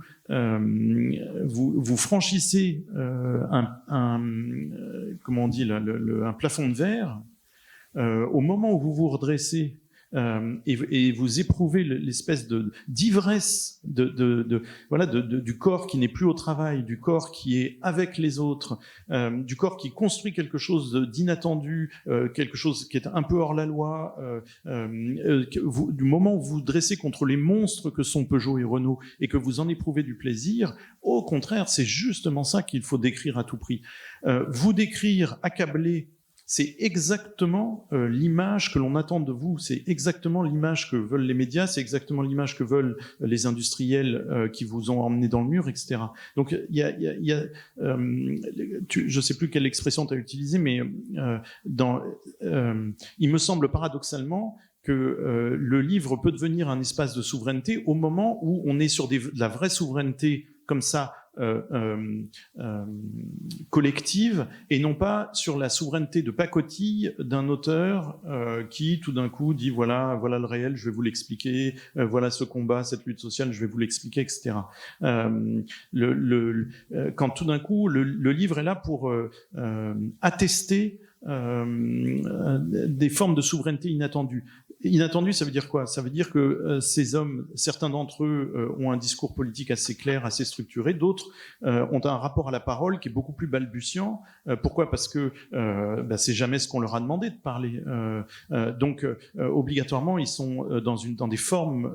franchissez comment on dit, un plafond de verre, au moment où vous vous redressez et vous éprouvez l'espèce d'ivresse du corps qui n'est plus au travail, du corps qui est avec les autres, du corps qui construit quelque chose d'inattendu, quelque chose qui est un peu hors la loi, du moment où vous vous dressez contre les monstres que sont Peugeot et Renault et que vous en éprouvez du plaisir, au contraire, c'est justement ça qu'il faut décrire à tout prix. Vous décrire accablé, c'est exactement l'image que l'on attend de vous, c'est exactement l'image que veulent les médias, c'est exactement l'image que veulent les industriels qui vous ont emmené dans le mur, etc. Donc, je ne sais plus quelle expression tu as utilisée, mais il me semble paradoxalement que le livre peut devenir un espace de souveraineté au moment où on est sur de la vraie souveraineté comme ça, collective, et non pas sur la souveraineté de pacotille d'un auteur qui tout d'un coup dit voilà le réel, je vais vous l'expliquer, voilà ce combat, cette lutte sociale, je vais vous l'expliquer, etc. Quand tout d'un coup le livre est là pour attester des formes de souveraineté inattendues. Inattendu, ça veut dire quoi? Ça veut dire que ces hommes, certains d'entre eux ont un discours politique assez clair, assez structuré, d'autres ont un rapport à la parole qui est beaucoup plus balbutiant. Pourquoi? Parce que c'est jamais ce qu'on leur a demandé de parler. Donc, obligatoirement, ils sont dans des formes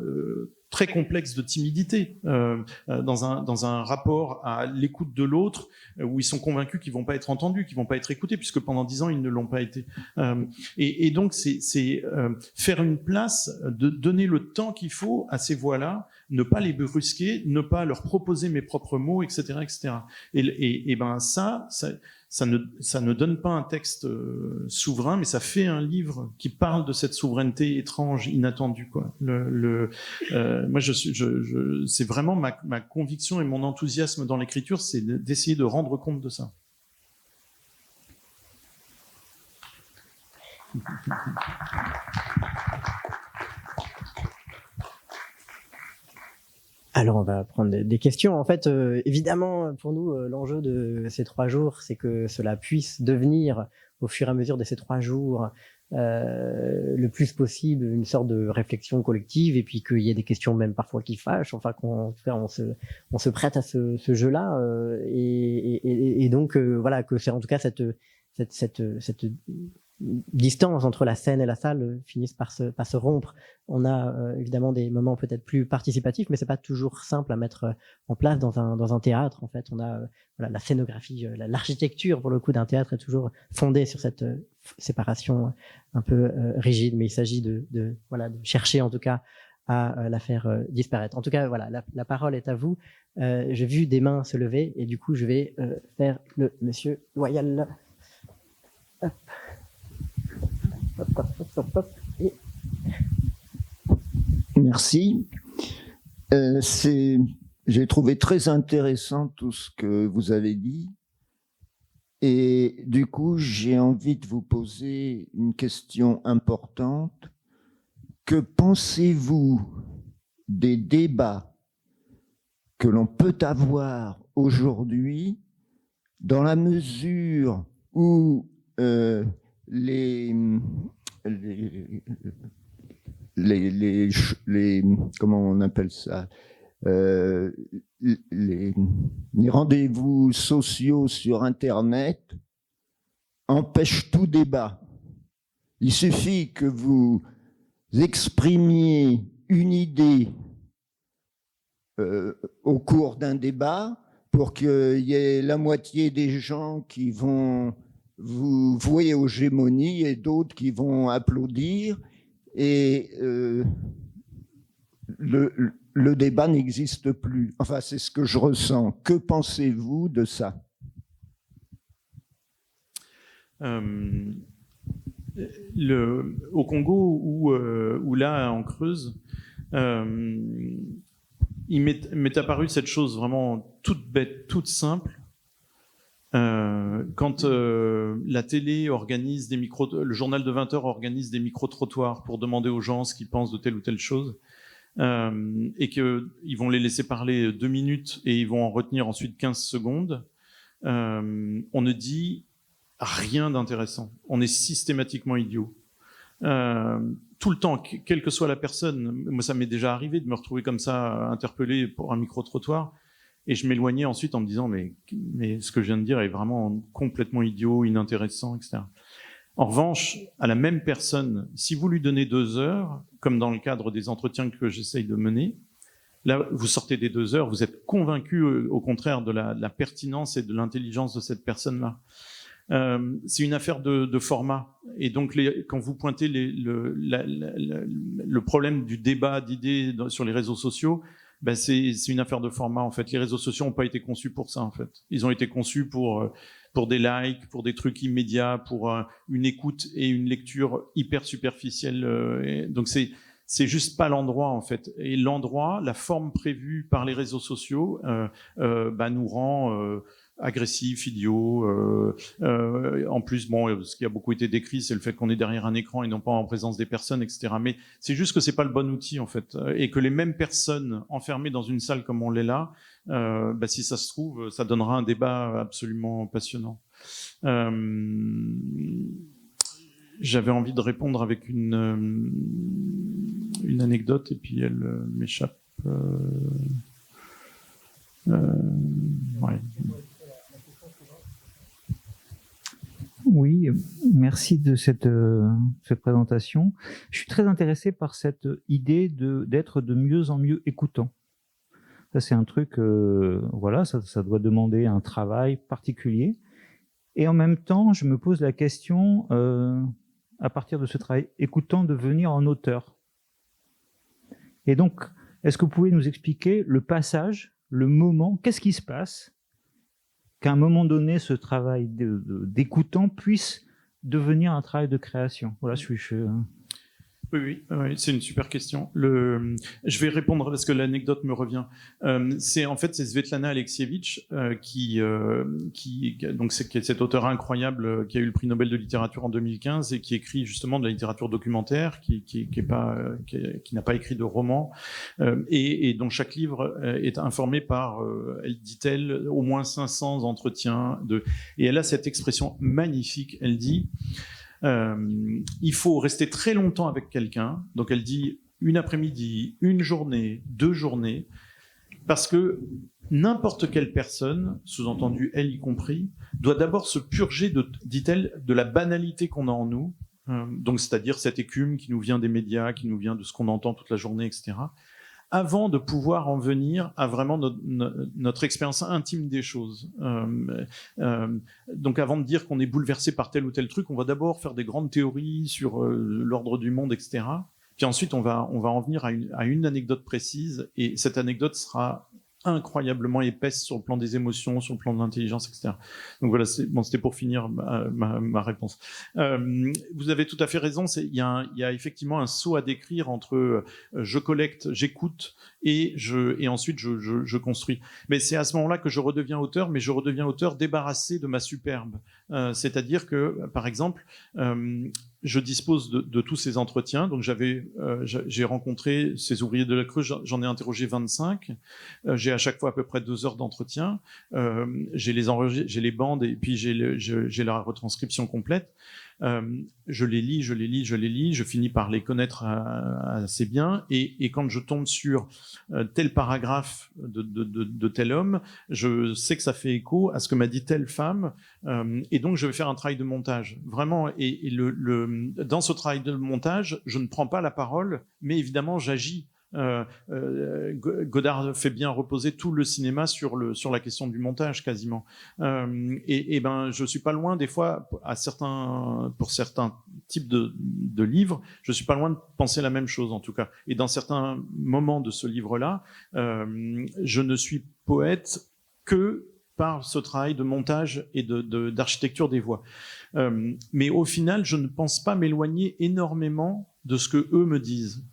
très complexes de timidité, dans un rapport à l'écoute de l'autre, où ils sont convaincus qu'ils vont pas être entendus, qu'ils vont pas être écoutés, puisque pendant 10 ans, ils ne l'ont pas été. Et donc, c'est faire une place, de donner le temps qu'il faut à ces voix-là, ne pas les brusquer, ne pas leur proposer mes propres mots, etc., etc. Et ben ça ne donne pas un texte souverain, mais ça fait un livre qui parle de cette souveraineté étrange, inattendue, quoi. Moi, c'est vraiment ma conviction et mon enthousiasme dans l'écriture, c'est d'essayer de rendre compte de ça. Alors, on va prendre des questions. En fait, évidemment, pour nous, l'enjeu de ces 3 jours, c'est que cela puisse devenir, au fur et à mesure de ces 3 jours, le plus possible, une sorte de réflexion collective, et puis qu'il y ait des questions même parfois qui fâchent. Enfin, on se prête à ce jeu-là, et donc voilà, que c'est en tout cas cette distance entre la scène et la salle finissent par se rompre. On a évidemment des moments peut-être plus participatifs, mais c'est pas toujours simple à mettre en place dans un théâtre. En fait, on a la scénographie, l'architecture pour le coup d'un théâtre est toujours fondée sur cette séparation un peu rigide, mais il s'agit de chercher en tout cas à la faire disparaître. En tout cas, voilà, la parole est à vous. J'ai vu des mains se lever et du coup, je vais faire le monsieur Loyal. Hop. Et... Merci. J'ai trouvé très intéressant tout ce que vous avez dit. Et du coup, j'ai envie de vous poser une question importante. Que pensez-vous des débats que l'on peut avoir aujourd'hui dans la mesure où comment on appelle ça, les rendez-vous sociaux sur Internet empêchent tout débat. Il suffit que vous exprimiez une idée au cours d'un débat pour qu'il y ait la moitié des gens qui vont vous vouer aux gémonies et d'autres qui vont applaudir, et le débat n'existe plus. Enfin, c'est ce que je ressens. Que pensez-vous de ça? Au Congo ou là en Creuse, il m'est apparu cette chose vraiment toute bête, toute simple. Quand la télé organise le journal de 20 heures organise des micro-trottoirs pour demander aux gens ce qu'ils pensent de telle ou telle chose, et qu'ils vont les laisser parler 2 minutes et ils vont en retenir ensuite 15 secondes, on ne dit rien d'intéressant. On est systématiquement idiot. Tout le temps, quelle que soit la personne. Moi, ça m'est déjà arrivé de me retrouver comme ça, interpellé pour un micro-trottoir, et je m'éloignais ensuite en me disant mais ce que je viens de dire est vraiment complètement idiot, inintéressant, etc. En revanche, à la même personne, si vous lui donnez 2 heures, comme dans le cadre des entretiens que j'essaye de mener, là, vous sortez des 2 heures, vous êtes convaincu, au contraire, de la pertinence et de l'intelligence de cette personne-là. C'est une affaire de format. Et donc, quand vous pointez le problème du débat d'idées sur les réseaux sociaux, ben c'est une affaire de format, en fait. Les réseaux sociaux n'ont pas été conçus pour ça, en fait. Ils ont été conçus pour des likes, pour des trucs immédiats, pour une écoute et une lecture hyper superficielle. Donc, c'est juste pas l'endroit, en fait. Et l'endroit, la forme prévue par les réseaux sociaux, nous rend agressifs, idiots. En plus, bon, ce qui a beaucoup été décrit, c'est le fait qu'on est derrière un écran et non pas en présence des personnes, etc. Mais c'est juste que c'est pas le bon outil, en fait, et que les mêmes personnes enfermées dans une salle comme on l'est là, si ça se trouve, ça donnera un débat absolument passionnant. J'avais envie de répondre avec une anecdote et puis elle m'échappe. Ouais. Oui, merci de cette présentation. Je suis très intéressé par cette idée d'être de mieux en mieux écoutant. Ça, c'est un truc, ça doit demander un travail particulier. Et en même temps, je me pose la question, à partir de ce travail écoutant, de devenir en auteur. Et donc, est-ce que vous pouvez nous expliquer le passage, le moment, qu'est-ce qui se passe qu'à un moment donné, ce travail d'écoutant puisse devenir un travail de création? Voilà, Oui, c'est une super question. Je vais répondre parce que l'anecdote me revient. C'est Svetlana Alexievitch donc c'est cet auteur incroyable qui a eu le prix Nobel de littérature en 2015 et qui écrit justement de la littérature documentaire, qui n'a pas écrit de roman, et dont chaque livre est informé par, dit-elle, au moins 500 entretiens et elle a cette expression magnifique. Elle dit il faut rester très longtemps avec quelqu'un. Donc elle dit une après-midi, une journée, 2 journées, parce que n'importe quelle personne, sous-entendu elle y compris, doit d'abord se purger, dit-elle, de la banalité qu'on a en nous, donc c'est-à-dire cette écume qui nous vient des médias, qui nous vient de ce qu'on entend toute la journée, etc., avant de pouvoir en venir à vraiment notre expérience intime des choses. Donc avant de dire qu'on est bouleversé par tel ou tel truc, on va d'abord faire des grandes théories sur l'ordre du monde, etc. Puis ensuite, on va en venir à une anecdote précise, et cette anecdote sera incroyablement épaisse sur le plan des émotions, sur le plan de l'intelligence, etc. Donc voilà, c'était pour finir ma réponse. Vous avez tout à fait raison, il y a effectivement un saut à décrire entre je collecte, j'écoute et ensuite je construis. Mais c'est à ce moment-là que je redeviens auteur, mais je redeviens auteur débarrassé de ma superbe. C'est-à-dire que, par exemple, je dispose de tous ces entretiens. Donc j'ai rencontré ces ouvriers de la Creuse, j'en ai interrogé 25. J'ai à chaque fois à peu près 2 heures d'entretien. J'ai les bandes et puis j'ai la retranscription complète. Je les lis, je finis par les connaître assez bien, et quand je tombe sur tel paragraphe de tel homme, je sais que ça fait écho à ce que m'a dit telle femme, et donc je vais faire un travail de montage, vraiment. Et dans ce travail de montage, je ne prends pas la parole, mais évidemment j'agis. Godard fait bien reposer tout le cinéma sur la question du montage quasiment. Et ben, je suis pas loin des fois pour certains types de livres, je suis pas loin de penser la même chose en tout cas. Et dans certains moments de ce livre-là, je ne suis poète que par ce travail de montage et d'architecture des voix. Mais au final, je ne pense pas m'éloigner énormément de ce que eux me disent.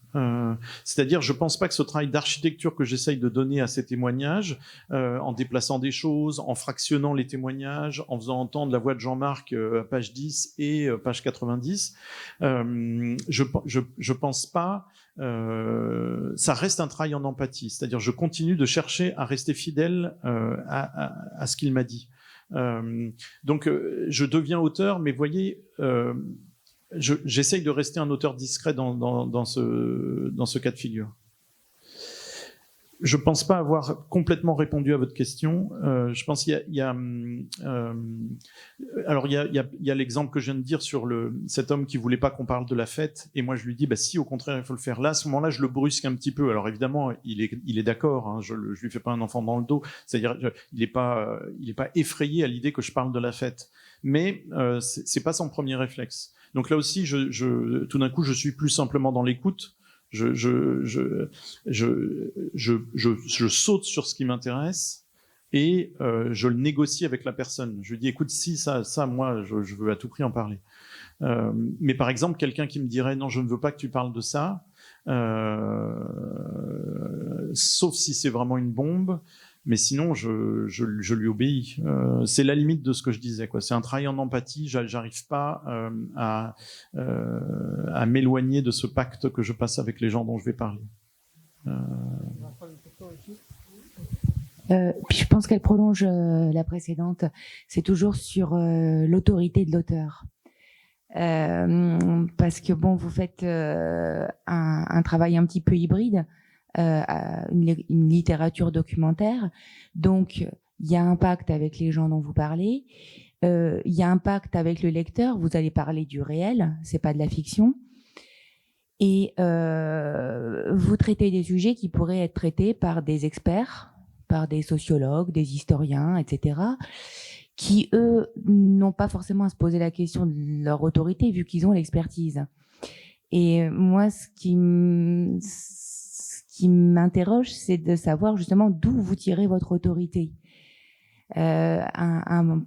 C'est-à-dire, je pense pas que ce travail d'architecture que j'essaye de donner à ces témoignages, en déplaçant des choses, en fractionnant les témoignages, en faisant entendre la voix de Jean-Marc à page 10 et page 90, je pense pas. Ça reste un travail en empathie, c'est-à-dire je continue de chercher à rester fidèle à ce qu'il m'a dit. Donc je deviens auteur, mais voyez, j'essaye de rester un auteur discret dans ce cas de figure. Je pense pas avoir complètement répondu à votre question. Je pense qu'il y a l'exemple que je viens de dire sur cet homme qui voulait pas qu'on parle de la fête, et moi je lui dis bah si, au contraire il faut le faire. Là, à ce moment-là, je le brusque un petit peu. Alors évidemment il est d'accord, hein, je lui fais pas un enfant dans le dos, c'est-à-dire il est pas effrayé à l'idée que je parle de la fête, mais c'est pas son premier réflexe. Donc là aussi, tout d'un coup, je suis plus simplement dans l'écoute. Je saute sur ce qui m'intéresse et je le négocie avec la personne. Je lui dis, écoute, si ça, moi, je veux à tout prix en parler. Mais par exemple, quelqu'un qui me dirait, non, je ne veux pas que tu parles de ça, sauf si c'est vraiment une bombe. Mais sinon, je lui obéis. C'est la limite de ce que je disais, quoi. C'est un travail en empathie. J'arrive pas à m'éloigner de ce pacte que je passe avec les gens dont je vais parler. Puis je pense qu'elle prolonge la précédente. C'est toujours sur l'autorité de l'auteur. Parce que bon, vous faites un travail un petit peu hybride. Une littérature documentaire, donc il y a un pacte avec les gens dont vous parlez, il y a un pacte avec le lecteur, vous allez parler du réel, c'est pas de la fiction, et vous traitez des sujets qui pourraient être traités par des experts, par des sociologues, des historiens, etc., qui eux n'ont pas forcément à se poser la question de leur autorité vu qu'ils ont l'expertise. Et moi, ce qui m'interroge, c'est de savoir justement d'où vous tirez votre autorité. Pendant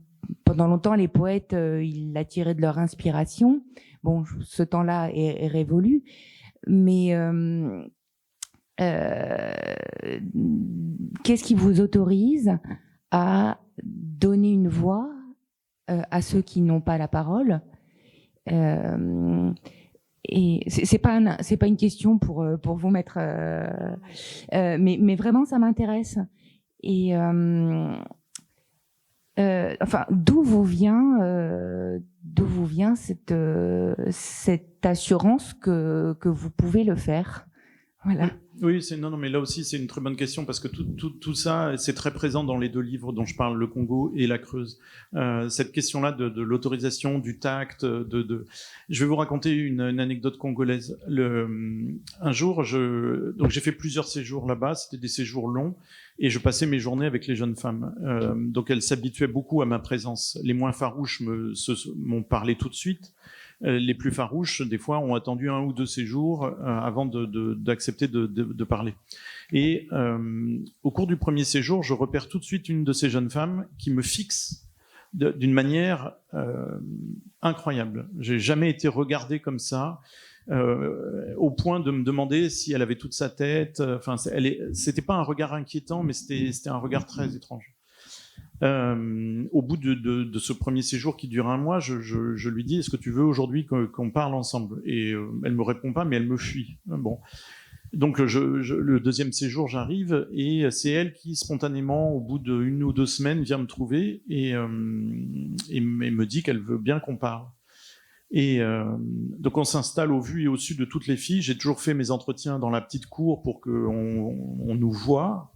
longtemps, les poètes, ils la tiraient de leur inspiration. Bon, ce temps-là est révolu, mais qu'est-ce qui vous autorise à donner une voix à ceux qui n'ont pas la parole? Et c'est pas une question pour vous mettre, mais vraiment ça m'intéresse. Et enfin, d'où vous vient cette assurance que vous pouvez le faire? Voilà. Oui, non, mais là aussi c'est une très bonne question parce que tout ça c'est très présent dans les deux livres dont je parle, Le Congo et La Creuse. Cette question-là de l'autorisation, du tact, Je vais vous raconter une anecdote congolaise. Un jour, donc j'ai fait plusieurs séjours là-bas, c'était des séjours longs et je passais mes journées avec les jeunes femmes. Donc elles s'habituaient beaucoup à ma présence. Les moins farouches m'ont parlé tout de suite. Les plus farouches, des fois, ont attendu 1 ou 2 séjours avant d'accepter de parler. Et au cours du premier séjour, je repère tout de suite une de ces jeunes femmes qui me fixe d'une manière incroyable. J'ai jamais été regardé comme ça, au point de me demander si elle avait toute sa tête. Enfin, c'était pas un regard inquiétant, mais c'était un regard très étrange. Au bout de ce premier séjour qui dure 1 mois, je lui dis, est-ce que tu veux aujourd'hui qu'on parle ensemble? Et elle me répond pas, mais elle me fuit. Bon. Donc le deuxième séjour, j'arrive et c'est elle qui spontanément, au bout d'1 ou 2 semaines, vient me trouver et me dit qu'elle veut bien qu'on parle. Et donc on s'installe au vu et au su de toutes les filles. J'ai toujours fait mes entretiens dans la petite cour pour qu'on nous voie.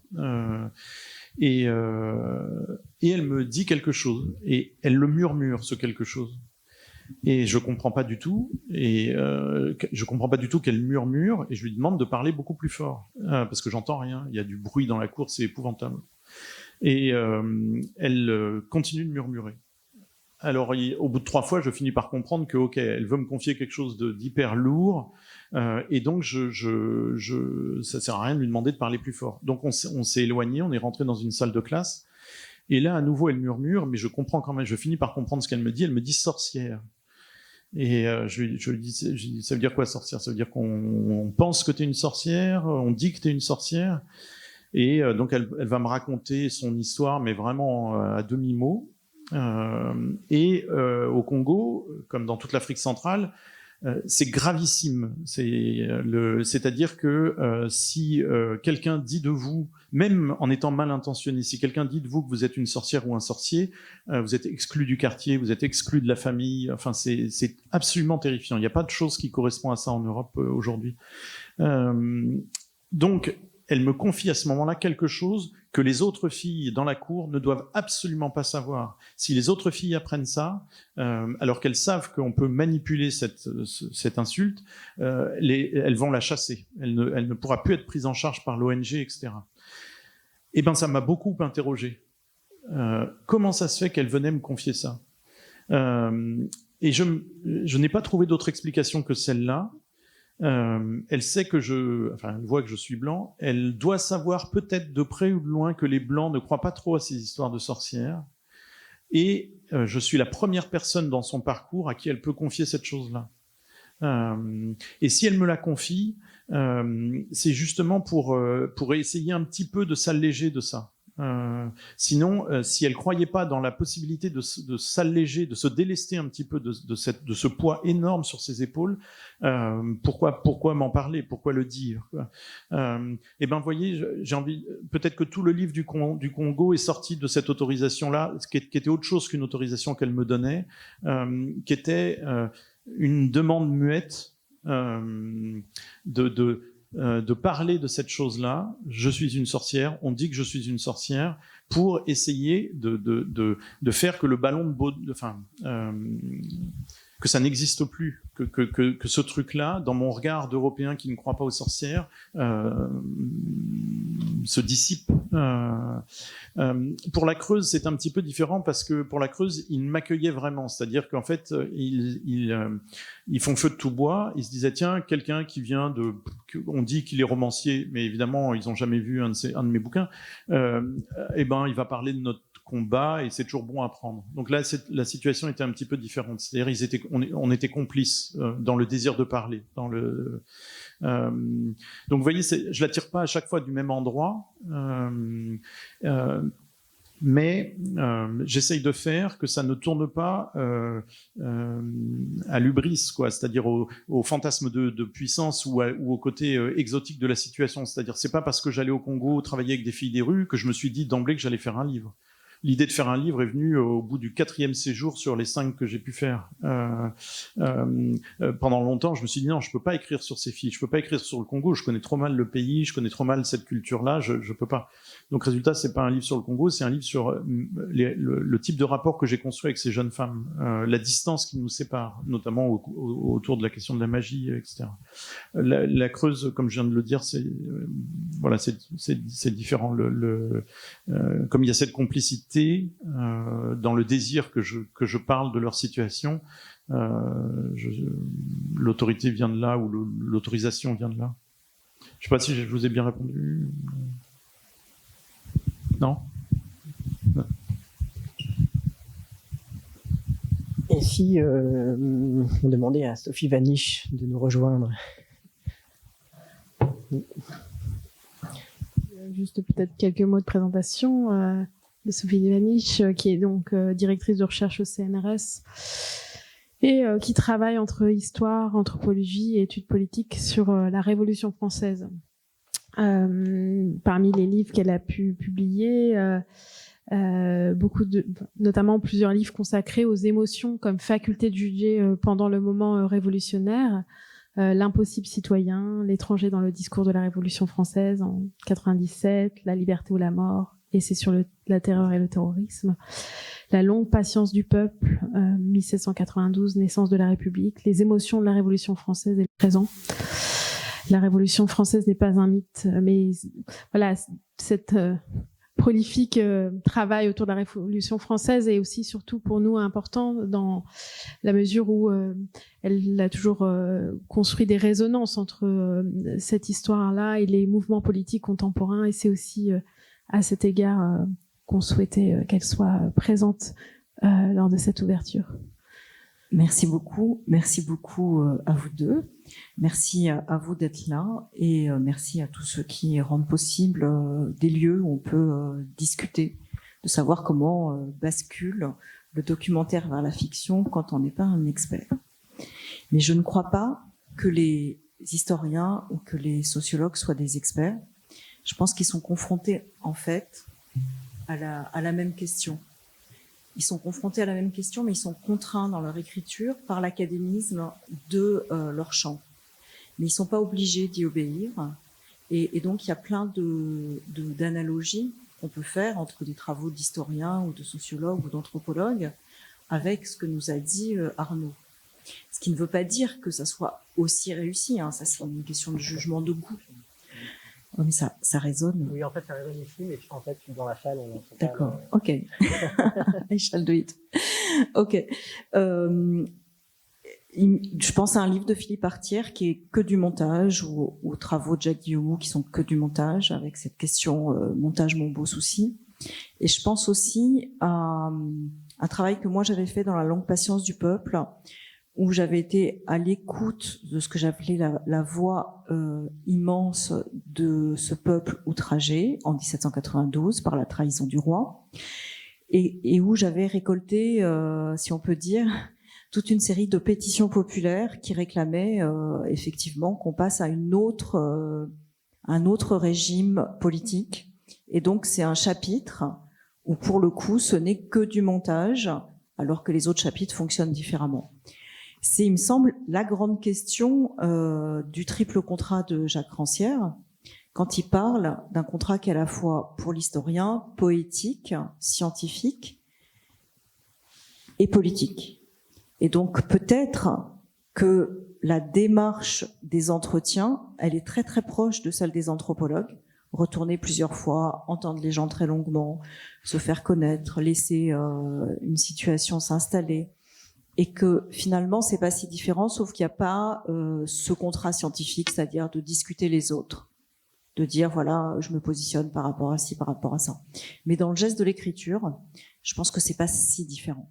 Et elle me dit quelque chose. Et elle le murmure, ce quelque chose. Et je comprends pas du tout. Et je comprends pas du tout qu'elle murmure. Et je lui demande de parler beaucoup plus fort. Parce que j'entends rien. Il y a du bruit dans la cour, c'est épouvantable. Et elle continue de murmurer. Alors, au bout de 3 fois, je finis par comprendre que, ok, elle veut me confier quelque chose d'hyper lourd, et donc ça sert à rien de lui demander de parler plus fort. Donc, on s'est éloigné, on est rentré dans une salle de classe, et là, à nouveau, elle murmure, mais je comprends quand même, je finis par comprendre ce qu'elle me dit. Elle me dit sorcière. Et je lui dis, ça veut dire quoi sorcière? Ça veut dire qu'on pense que t'es une sorcière, on dit que t'es une sorcière, et donc elle va me raconter son histoire, mais vraiment à demi-mot. Au Congo, comme dans toute l'Afrique centrale, c'est gravissime. C'est-à-dire que si quelqu'un dit de vous, même en étant mal intentionné, si quelqu'un dit de vous que vous êtes une sorcière ou un sorcier, vous êtes exclu du quartier, vous êtes exclu de la famille. Enfin, c'est absolument terrifiant. Il n'y a pas de chose qui correspond à ça en Europe aujourd'hui. Donc, elle me confie à ce moment-là quelque chose que les autres filles dans la cour ne doivent absolument pas savoir. Si les autres filles apprennent ça, alors qu'elles savent qu'on peut manipuler cette insulte, elles vont la chasser. Elle ne pourra plus être prise en charge par l'ONG, etc. Eh ben, ça m'a beaucoup interrogé. Comment ça se fait qu'elle venait me confier ça? Et je n'ai pas trouvé d'autre explication que celle-là. Elle sait que elle voit que je suis blanc. Elle doit savoir peut-être de près ou de loin que les blancs ne croient pas trop à ces histoires de sorcières. Et je suis la première personne dans son parcours à qui elle peut confier cette chose-là. Et si elle me la confie, c'est justement pour essayer un petit peu de s'alléger de ça. Sinon, si elle croyait pas dans la possibilité de s'alléger, de se délester un petit peu de ce poids énorme sur ses épaules, pourquoi m'en parler, pourquoi le dire, quoi. Et ben, voyez, j'ai envie, peut-être que tout le livre du Congo est sorti de cette autorisation-là, qui était autre chose qu'une autorisation qu'elle me donnait, qui était une demande muette de parler de cette chose-là. Je suis une sorcière, on dit que je suis une sorcière, pour essayer de faire que le ballon de baudruche, que ça n'existe plus, que ce truc-là, dans mon regard d'Européen qui ne croit pas aux sorcières, se dissipe. Pour la Creuse, c'est un petit peu différent parce que pour la Creuse, ils m'accueillaient vraiment. C'est-à-dire qu'en fait, ils font feu de tout bois. Ils se disaient, tiens, quelqu'un qui vient on dit qu'il est romancier, mais évidemment, ils n'ont jamais vu un de mes bouquins. Eh ben, il va parler de notre combat et c'est toujours bon à prendre. Donc là, la situation était un petit peu différente. C'est-à-dire, on était complices dans le désir de parler. Donc, vous voyez, je l'attire pas à chaque fois du même endroit, mais j'essaye de faire que ça ne tourne pas à l'hubris, quoi, c'est-à-dire au fantasme de puissance ou au côté exotique de la situation. C'est-à-dire, c'est pas parce que j'allais au Congo travailler avec des filles des rues que je me suis dit d'emblée que j'allais faire un livre. L'idée de faire un livre est venue au bout du 4e séjour sur les 5 que j'ai pu faire. Pendant longtemps, je me suis dit non, je peux pas écrire sur ces filles, je peux pas écrire sur le Congo, je connais trop mal le pays, je connais trop mal cette culture-là, je peux pas. Donc résultat, c'est pas un livre sur le Congo, c'est un livre sur le type de rapport que j'ai construit avec ces jeunes femmes, la distance qui nous sépare, notamment autour de la question de la magie, etc. La Creuse, comme je viens de le dire, c'est différent. Comme il y a cette complicité dans le désir que je parle de leur situation, l'autorité vient de là, ou l'autorisation vient de là. Je sais pas si je vous ai bien répondu. Non ? Et si on demandait à Sophie Vanish de nous rejoindre? Juste peut-être quelques mots de présentation de Sophie Vanish, qui est donc directrice de recherche au CNRS et qui travaille entre histoire, anthropologie et études politiques sur la Révolution française. Parmi les livres qu'elle a pu publier, notamment plusieurs livres consacrés aux émotions comme faculté de juger pendant le moment révolutionnaire, L'impossible citoyen, L'étranger dans le discours de la Révolution française en 97, La liberté ou la mort, et c'est sur la terreur et le terrorisme, La longue patience du peuple, 1792, Naissance de la République, Les émotions de la Révolution française et le présent. La Révolution française n'est pas un mythe, mais voilà, cette prolifique travail autour de la Révolution française est aussi surtout pour nous important dans la mesure où elle a toujours construit des résonances entre cette histoire-là et les mouvements politiques contemporains, et c'est aussi à cet égard qu'on souhaitait qu'elle soit présente lors de cette ouverture. Merci beaucoup à vous deux. Merci à vous d'être là et merci à tous ceux qui rendent possible des lieux où on peut discuter, de savoir comment bascule le documentaire vers la fiction quand on n'est pas un expert. Mais je ne crois pas que les historiens ou que les sociologues soient des experts. Je pense qu'ils sont confrontés en fait à la même question. Ils sont confrontés à la même question, mais ils sont contraints dans leur écriture par l'académisme de leur champ. Mais ils ne sont pas obligés d'y obéir. Et donc, il y a plein d'analogies qu'on peut faire entre des travaux d'historiens ou de sociologues ou d'anthropologues avec ce que nous a dit Arnaud. Ce qui ne veut pas dire que ça soit aussi réussi. Hein. Ça, c'est une question de jugement de goût. Oh, mais ça résonne. Oui, en fait, ça résonne ici, mais en fait, dans la salle, on entend. D'accord, ok. I shall do it. Ok. Je pense à un livre de Philippe Artière qui est que du montage, ou aux travaux de Jacques Guillaume qui sont que du montage, avec cette question montage mon beau souci. Et je pense aussi à un travail que moi j'avais fait dans La longue patience du peuple, où j'avais été à l'écoute de ce que j'appelais la voix immense de ce peuple outragé en 1792 par la trahison du roi, et où j'avais récolté, si on peut dire, toute une série de pétitions populaires qui réclamaient effectivement qu'on passe à un autre régime politique. Et donc c'est un chapitre où pour le coup ce n'est que du montage, alors que les autres chapitres fonctionnent différemment. C'est, il me semble, la grande question du triple contrat de Jacques Rancière, quand il parle d'un contrat qui est à la fois, pour l'historien, poétique, scientifique et politique. Et donc peut-être que la démarche des entretiens, elle est très très proche de celle des anthropologues. Retourner plusieurs fois, entendre les gens très longuement, se faire connaître, laisser une situation s'installer. Et que finalement, c'est pas si différent, sauf qu'il n'y a pas ce contrat scientifique, c'est-à-dire de discuter les autres, de dire voilà, je me positionne par rapport à ci, par rapport à ça. Mais dans le geste de l'écriture, je pense que c'est pas si différent.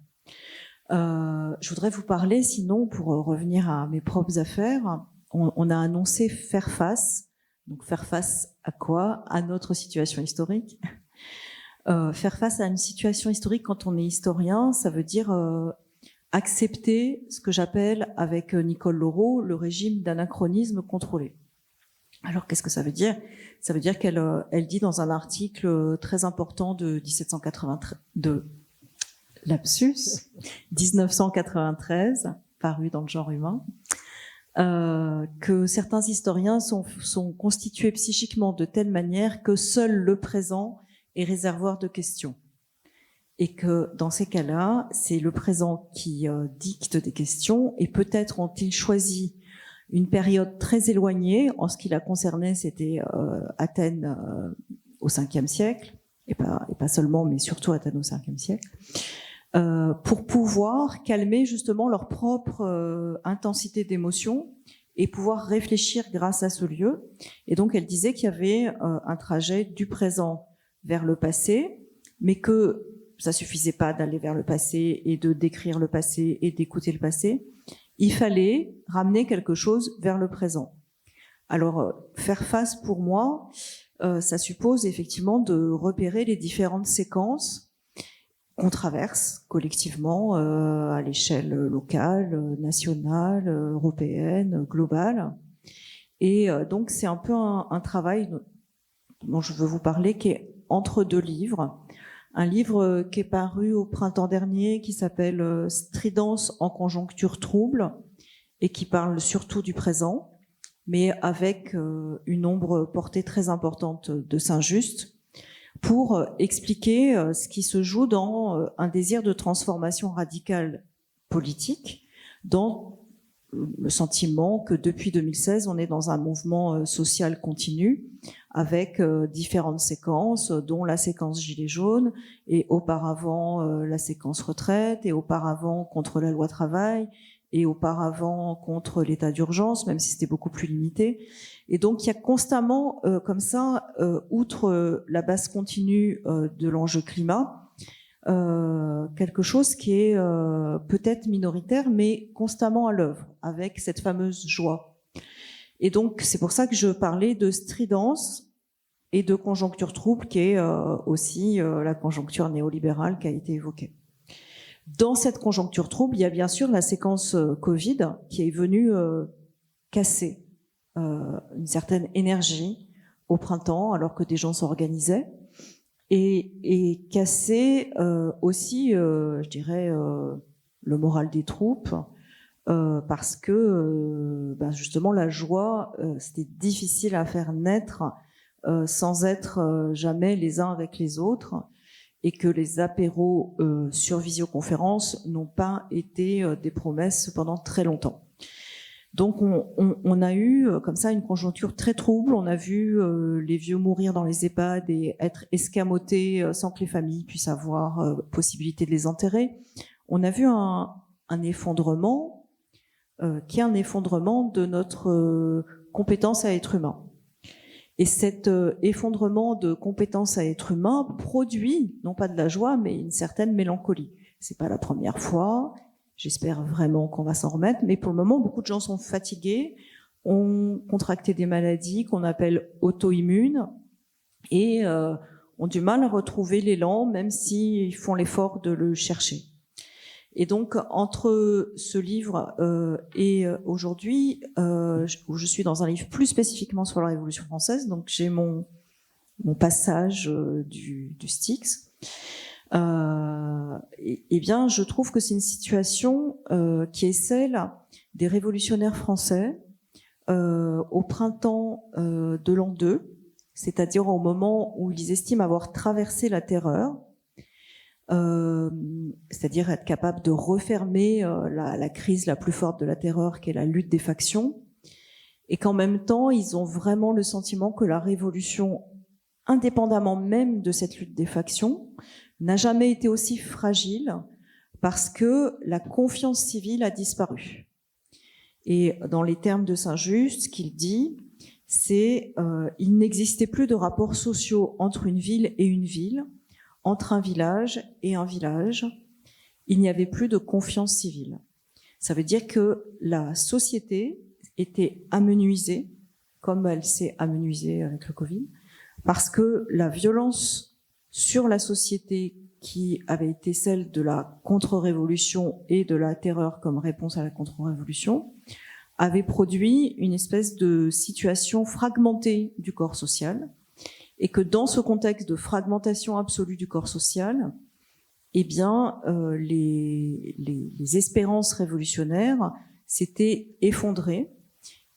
Je voudrais vous parler, sinon, pour revenir à mes propres affaires, on a annoncé faire face. Donc faire face à quoi? À notre situation historique. Faire face à une situation historique quand on est historien, ça veut dire accepter ce que j'appelle, avec Nicole Laureau, le régime d'anachronisme contrôlé. Alors, qu'est-ce que ça veut dire? Ça veut dire qu'elle dit dans un article très important de 1993, paru dans le Genre humain, que certains historiens sont constitués psychiquement de telle manière que seul le présent est réservoir de questions. Et que dans ces cas-là, c'est le présent qui dicte des questions, et peut-être ont-ils choisi une période très éloignée. En ce qui la concernait, c'était Athènes au 5e siècle, et pas seulement, mais surtout Athènes au 5e siècle, pour pouvoir calmer justement leur propre intensité d'émotion et pouvoir réfléchir grâce à ce lieu. Et donc elle disait qu'il y avait un trajet du présent vers le passé, mais que ça suffisait pas d'aller vers le passé et de décrire le passé et d'écouter le passé. Il fallait ramener quelque chose vers le présent. Alors, faire face pour moi, ça suppose effectivement de repérer les différentes séquences qu'on traverse collectivement à l'échelle locale, nationale, européenne, globale. Et donc, c'est un peu un travail dont je veux vous parler qui est entre deux livres. un livre qui est paru au printemps dernier, qui s'appelle Stridence en conjoncture trouble, et qui parle surtout du présent, mais avec une ombre portée très importante de Saint-Just, pour expliquer ce qui se joue dans un désir de transformation radicale politique, dans le sentiment que depuis 2016, on est dans un mouvement social continu, avec différentes séquences, dont la séquence Gilets jaunes, et auparavant la séquence retraite, et auparavant contre la loi travail, et auparavant contre l'état d'urgence, même si c'était beaucoup plus limité. Et donc il y a constamment, comme ça, outre la base continue de l'enjeu climat, quelque chose qui est peut-être minoritaire, mais constamment à l'œuvre, avec cette fameuse joie. Et donc c'est pour ça que je parlais de stridence et de conjoncture trouble, qui est aussi la conjoncture néolibérale qui a été évoquée. Dans cette conjoncture trouble, il y a bien sûr la séquence Covid qui est venue casser une certaine énergie au printemps, alors que des gens s'organisaient, et casser aussi, je dirais, le moral des troupes, parce que justement la joie, c'était difficile à faire naître sans être jamais les uns avec les autres, et que les apéros sur visioconférence n'ont pas été des promesses pendant très longtemps. Donc on a eu comme ça une conjoncture très trouble. On a vu les vieux mourir dans les EHPAD et être escamotés sans que les familles puissent avoir possibilité de les enterrer. On a vu un effondrement qui est un effondrement de notre compétence à être humain. Et cet effondrement de compétences à être humain produit, non pas de la joie, mais une certaine mélancolie. C'est pas la première fois. J'espère vraiment qu'on va s'en remettre. Mais pour le moment, beaucoup de gens sont fatigués, ont contracté des maladies qu'on appelle auto-immunes et ont du mal à retrouver l'élan, même s'ils font l'effort de le chercher. Et donc, entre ce livre et aujourd'hui, où je suis dans un livre plus spécifiquement sur la Révolution française, donc j'ai mon passage du Styx, et bien, je trouve que c'est une situation qui est celle des révolutionnaires français au printemps de l'an 2, c'est-à-dire au moment où ils estiment avoir traversé la terreur, c'est-à-dire être capable de refermer la crise la plus forte de la terreur, qui est la lutte des factions, et qu'en même temps, ils ont vraiment le sentiment que la révolution, indépendamment même de cette lutte des factions, n'a jamais été aussi fragile parce que la confiance civile a disparu. Et dans les termes de Saint-Just, ce qu'il dit, c'est il n'existait plus de rapports sociaux entre une ville et une ville, entre un village et un village. Il n'y avait plus de confiance civile. Ça veut dire que la société était amenuisée, comme elle s'est amenuisée avec le Covid, parce que la violence sur la société qui avait été celle de la contre-révolution et de la terreur comme réponse à la contre-révolution avait produit une espèce de situation fragmentée du corps social, et que dans ce contexte de fragmentation absolue du corps social, eh bien, les espérances révolutionnaires s'étaient effondrées,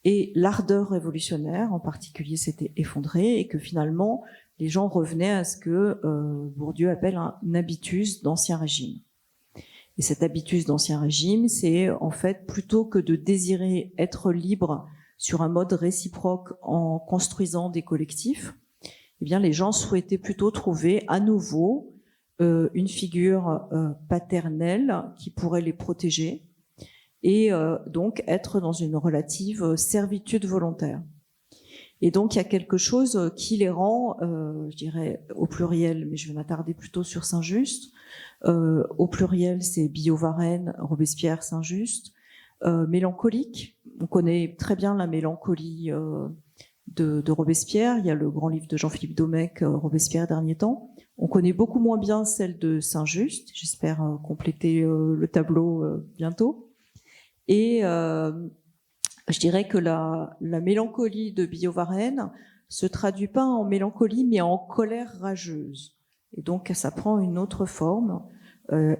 et l'ardeur révolutionnaire en particulier s'était effondrée, et que finalement les gens revenaient à ce que Bourdieu appelle un habitus d'ancien régime. Et cet habitus d'ancien régime, c'est en fait, plutôt que de désirer être libre sur un mode réciproque en construisant des collectifs, eh bien les gens souhaitaient plutôt trouver à nouveau une figure paternelle qui pourrait les protéger, et donc être dans une relative servitude volontaire. Et donc il y a quelque chose qui les rend, je dirais au pluriel, mais je vais m'attarder plutôt sur Saint-Just. Au pluriel, c'est Billaud, Varenne, Robespierre, Saint-Just. Mélancolique, on connaît très bien la mélancolie de Robespierre. Il y a le grand livre de Jean-Philippe Domecq, Robespierre, dernier temps. On connaît beaucoup moins bien celle de Saint-Just. J'espère compléter le tableau bientôt. Et je dirais que la mélancolie de Billaud-Varenne se traduit pas en mélancolie, mais en colère rageuse. et donc ça prend une autre forme.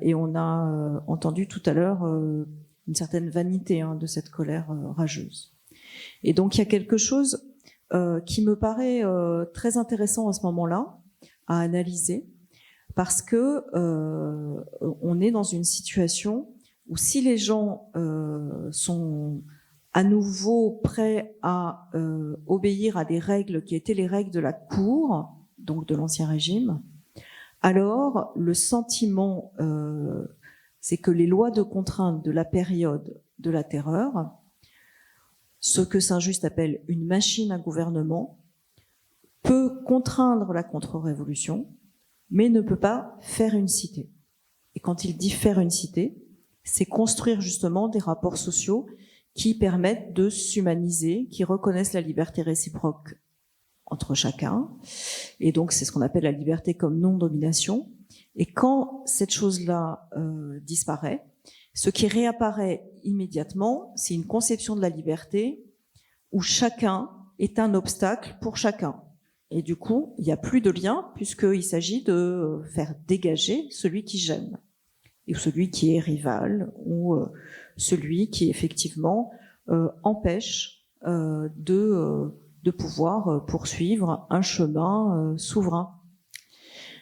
Et on a entendu tout à l'heure une certaine vanité de cette colère rageuse. Et donc il y a quelque chose qui me paraît très intéressant à ce moment-là à analyser, parce que on est dans une situation où si les gens sont à nouveau prêts à obéir à des règles qui étaient les règles de la cour, donc de l'Ancien Régime, alors le sentiment, c'est que les lois de contrainte de la période de la terreur, ce que Saint-Just appelle une machine à gouvernement, peut contraindre la contre-révolution, mais ne peut pas faire une cité. Et quand il dit faire une cité, c'est construire justement des rapports sociaux qui permettent de s'humaniser, qui reconnaissent la liberté réciproque entre chacun. Et donc, c'est ce qu'on appelle la liberté comme non-domination. Et quand cette chose-là disparaît, ce qui réapparaît immédiatement, c'est une conception de la liberté où chacun est un obstacle pour chacun. Et du coup, il n'y a plus de lien puisqu'il s'agit de faire dégager celui qui gêne, ou celui qui est rival, ou celui qui effectivement empêche de pouvoir poursuivre un chemin souverain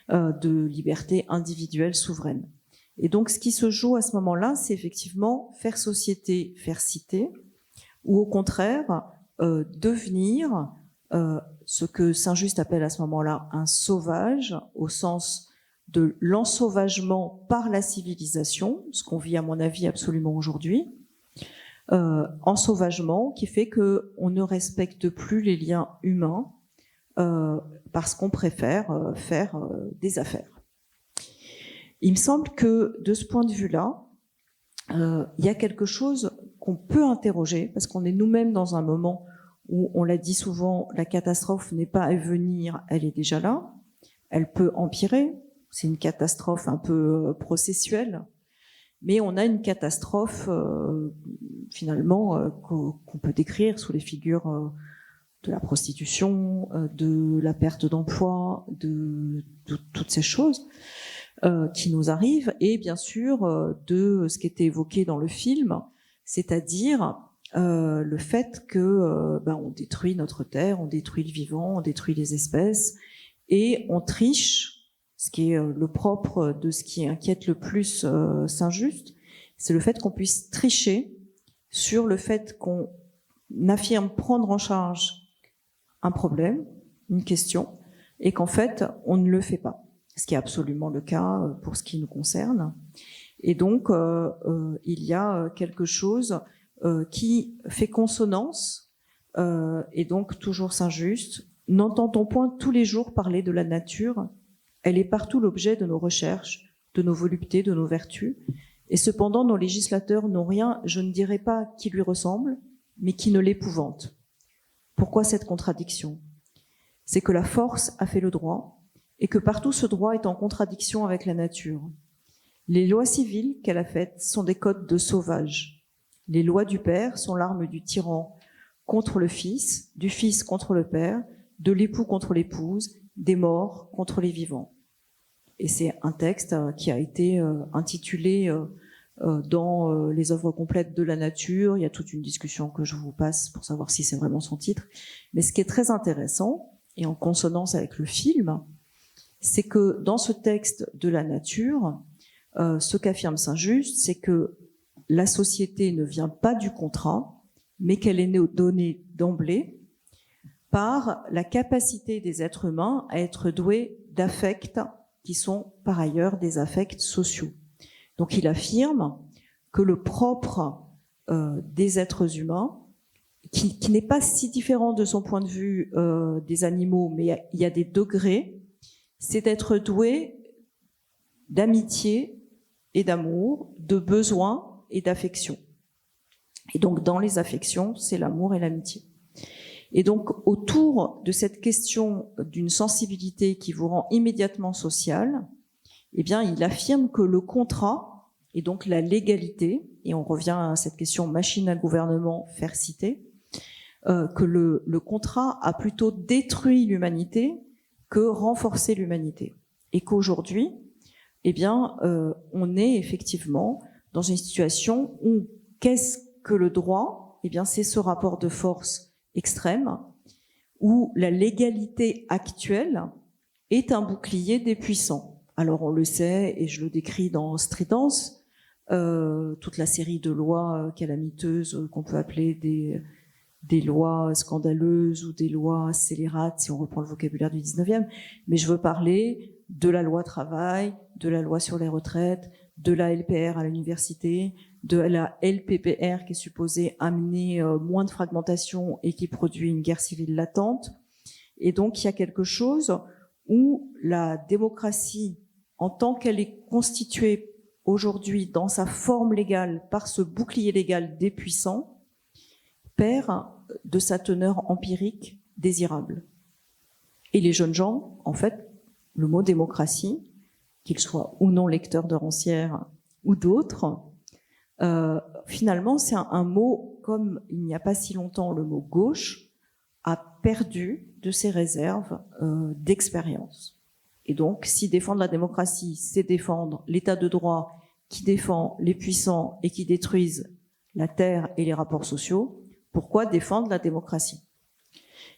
de liberté individuelle souveraine. Et donc, ce qui se joue à ce moment-là, c'est effectivement faire société, faire cité, ou au contraire, devenir ce que Saint-Just appelle à ce moment-là un sauvage, au sens de l'ensauvagement par la civilisation, ce qu'on vit à mon avis absolument aujourd'hui, ensauvagement qui fait qu'on ne respecte plus les liens humains parce qu'on préfère faire des affaires. Il me semble que de ce point de vue-là, il y a quelque chose qu'on peut interroger, parce qu'on est nous-mêmes dans un moment où, on l'a dit souvent, la catastrophe n'est pas à venir, elle est déjà là, elle peut empirer, c'est une catastrophe un peu processuelle, mais on a une catastrophe finalement qu'on peut décrire sous les figures de la prostitution, de la perte d'emploi, de toutes ces choses qui nous arrivent, et bien sûr de ce qui était évoqué dans le film, c'est-à-dire le fait que on détruit notre terre, on détruit le vivant, on détruit les espèces, et on triche. Ce qui est le propre de ce qui inquiète le plus Saint-Just, c'est le fait qu'on puisse tricher sur le fait qu'on affirme prendre en charge un problème, une question, et qu'en fait, on ne le fait pas. Ce qui est absolument le cas pour ce qui nous concerne. Et donc, il y a quelque chose qui fait consonance, et donc toujours Saint-Just. N'entend-on point tous les jours parler de la nature ? Elle est partout l'objet de nos recherches, de nos voluptés, de nos vertus. Et cependant, nos législateurs n'ont rien, je ne dirais pas qui lui ressemble, mais qui ne l'épouvante. Pourquoi cette contradiction ? C'est que la force a fait le droit, et que partout ce droit est en contradiction avec la nature. Les lois civiles qu'elle a faites sont des codes de sauvage. Les lois du père sont l'arme du tyran contre le fils, du fils contre le père, de l'époux contre l'épouse, des morts contre les vivants. Et c'est un texte qui a été intitulé dans les œuvres complètes de la nature. Il y a toute une discussion que je vous passe pour savoir si c'est vraiment son titre. Mais ce qui est très intéressant, et en consonance avec le film, c'est que dans ce texte de la nature, ce qu'affirme Saint-Just, c'est que la société ne vient pas du contrat, mais qu'elle est donnée d'emblée par la capacité des êtres humains à être doués d'affects qui sont par ailleurs des affects sociaux. Donc il affirme que le propre des êtres humains, qui n'est pas si différent de son point de vue des animaux, mais il y a des degrés, c'est d'être doué d'amitié et d'amour, de besoin et d'affection. Et donc dans les affections, c'est l'amour et l'amitié. Et donc, autour de cette question d'une sensibilité qui vous rend immédiatement social, eh bien, il affirme que le contrat, et donc la légalité, et on revient à cette question machine à gouvernement, faire citer, que le contrat a plutôt détruit l'humanité que renforcé l'humanité. et qu'aujourd'hui, eh bien, on est effectivement dans une situation où qu'est-ce que le droit? Eh bien, c'est ce rapport de force extrême où la légalité actuelle est un bouclier des puissants. Alors, on le sait, et je le décris dans Stridence, toute la série de lois calamiteuses qu'on peut appeler des lois scandaleuses ou des lois scélérates, si on reprend le vocabulaire du 19e, mais je veux parler de la loi travail, de la loi sur les retraites, de la LPR à l'université, de la LPPR qui est supposée amener moins de fragmentation et qui produit une guerre civile latente. Et donc, il y a quelque chose où la démocratie, en tant qu'elle est constituée aujourd'hui dans sa forme légale par ce bouclier légal des puissants, perd de sa teneur empirique désirable. Et les jeunes gens, en fait, le mot démocratie, qu'ils soient ou non lecteurs de Rancière ou d'autres, finalement, c'est un mot, comme il n'y a pas si longtemps, le mot gauche a perdu de ses réserves d'expérience. Et donc, si défendre la démocratie, c'est défendre l'état de droit qui défend les puissants et qui détruisent la terre et les rapports sociaux, pourquoi défendre la démocratie?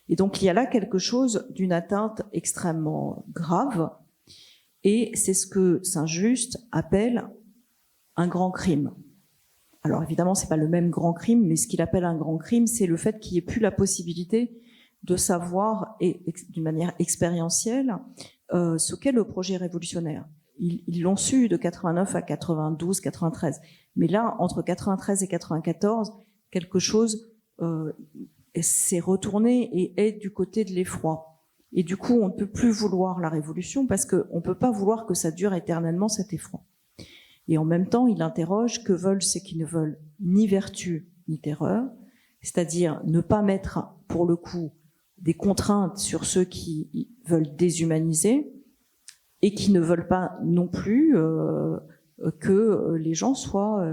Et donc, il y a là quelque chose d'une atteinte extrêmement grave, et c'est ce que Saint-Just appelle un grand crime. Alors évidemment, c'est pas le même grand crime, mais ce qu'il appelle un grand crime, c'est le fait qu'il n'y ait plus la possibilité de savoir, et d'une manière expérientielle, ce qu'est le projet révolutionnaire. Ils l'ont su de 89 à 92, 93. Mais là, entre 93 et 94, quelque chose s'est retourné et est du côté de l'effroi. Et du coup, on ne peut plus vouloir la révolution parce qu'on ne peut pas vouloir que ça dure éternellement, cet effroi. Et en même temps, il interroge que veulent ceux qui ne veulent ni vertu ni terreur, c'est-à-dire ne pas mettre, pour le coup, des contraintes sur ceux qui veulent déshumaniser et qui ne veulent pas non plus que les gens soient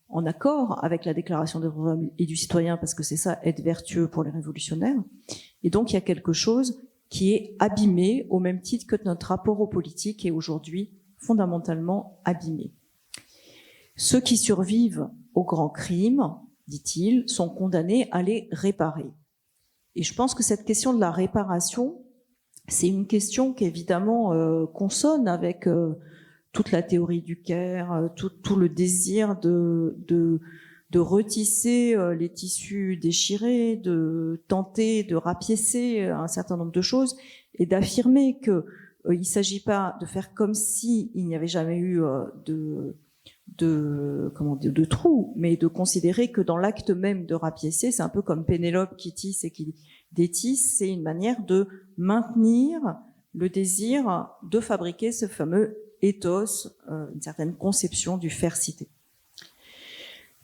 en accord avec la Déclaration des droits de l'homme et du citoyen, parce que c'est ça, être vertueux pour les révolutionnaires. Et donc, il y a quelque chose qui est abîmé au même titre que notre rapport aux politiques est aujourd'hui fondamentalement abîmé. Ceux qui survivent aux grands crimes, dit-il, sont condamnés à les réparer. Et je pense que cette question de la réparation, c'est une question qui évidemment consonne avec toute la théorie du Caire, tout le désir de retisser les tissus déchirés, de tenter de rapiécer un certain nombre de choses et d'affirmer que il ne s'agit pas de faire comme si il n'y avait jamais eu de trou, mais de considérer que dans l'acte même de rapiécer, c'est un peu comme Pénélope qui tisse et qui détisse, c'est une manière de maintenir le désir de fabriquer ce fameux ethos, une certaine conception du faire citer.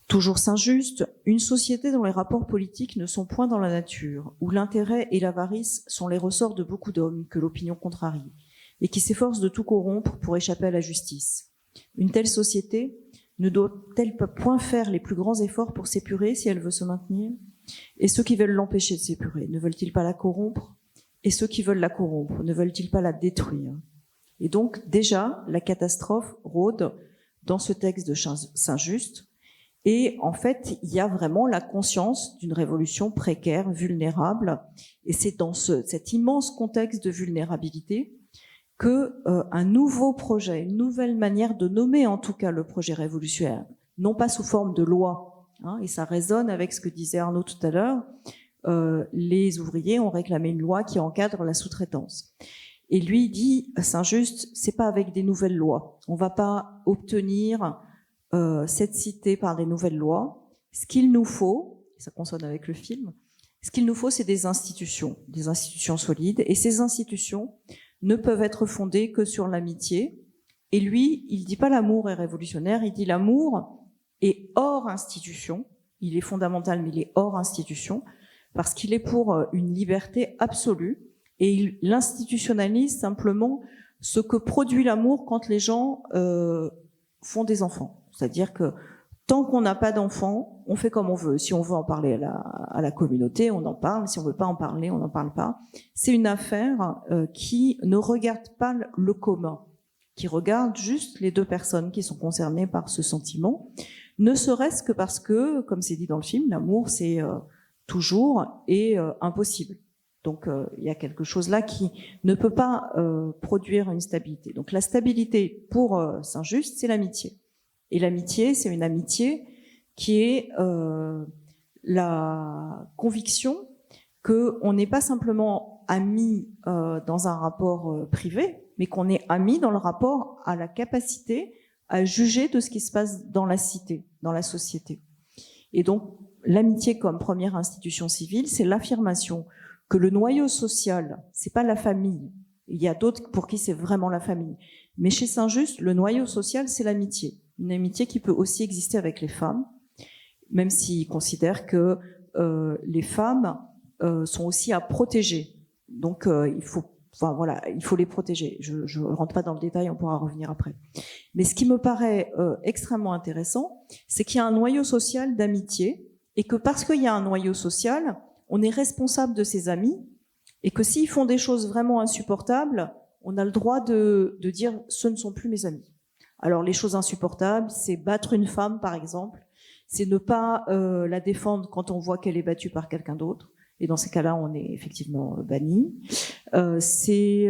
Toujours Saint-Just, une société dont les rapports politiques ne sont point dans la nature, où l'intérêt et l'avarice sont les ressorts de beaucoup d'hommes que l'opinion contrarie, et qui s'efforcent de tout corrompre pour échapper à la justice. Une telle société ne doit-elle pas point faire les plus grands efforts pour s'épurer si elle veut se maintenir? Et ceux qui veulent l'empêcher de s'épurer, ne veulent-ils pas la corrompre? Et ceux qui veulent la corrompre, ne veulent-ils pas la détruire? Et donc, déjà, la catastrophe rôde dans ce texte de Saint-Just. Et en fait, il y a vraiment la conscience d'une révolution précaire, vulnérable. Et c'est dans cet immense contexte de vulnérabilité que un nouveau projet, une nouvelle manière de nommer en tout cas le projet révolutionnaire, non pas sous forme de loi, hein, et ça résonne avec ce que disait Arnaud tout à l'heure, les ouvriers ont réclamé une loi qui encadre la sous-traitance. Et lui dit, Saint-Just, c'est pas avec des nouvelles lois. On va pas obtenir cette cité par des nouvelles lois. Ce qu'il nous faut, ça consonne avec le film, ce qu'il nous faut, c'est des institutions solides. Et ces institutions ne peuvent être fondées que sur l'amitié. Et lui, il dit pas l'amour est révolutionnaire, il dit l'amour est hors institution. Il est fondamental, mais il est hors institution, parce qu'il est pour une liberté absolue. Et il institutionnalise simplement ce que produit l'amour quand les gens font des enfants. C'est-à-dire que Tant qu'on n'a pas d'enfants, on fait comme on veut. Si on veut en parler à la communauté, on en parle. Si on veut pas en parler, on n'en parle pas. C'est une affaire qui ne regarde pas le commun, qui regarde juste les deux personnes qui sont concernées par ce sentiment, ne serait-ce que parce que, comme c'est dit dans le film, l'amour, c'est toujours et impossible. Donc, il y a quelque chose là qui ne peut pas produire une stabilité. Donc, la stabilité pour Saint-Just, c'est l'amitié. Et l'amitié, c'est une amitié qui est la conviction qu'on n'est pas simplement amis dans un rapport privé, mais qu'on est amis dans le rapport à la capacité à juger de ce qui se passe dans la cité, dans la société. Et donc, l'amitié comme première institution civile, c'est l'affirmation que le noyau social, c'est pas la famille. Il y a d'autres pour qui c'est vraiment la famille. Mais chez Saint-Just, le noyau social, c'est l'amitié. Une amitié qui peut aussi exister avec les femmes, même s'ils considèrent que les femmes sont aussi à protéger. Donc, il faut les protéger. Je rentre pas dans le détail, on pourra revenir après. Mais ce qui me paraît extrêmement intéressant, c'est qu'il y a un noyau social d'amitié, et que parce qu'il y a un noyau social, on est responsable de ses amis, et que s'ils font des choses vraiment insupportables, on a le droit de dire « ce ne sont plus mes amis ». Alors, les choses insupportables, c'est battre une femme, par exemple, c'est ne pas la défendre quand on voit qu'elle est battue par quelqu'un d'autre, et dans ces cas-là, on est effectivement banni. C'est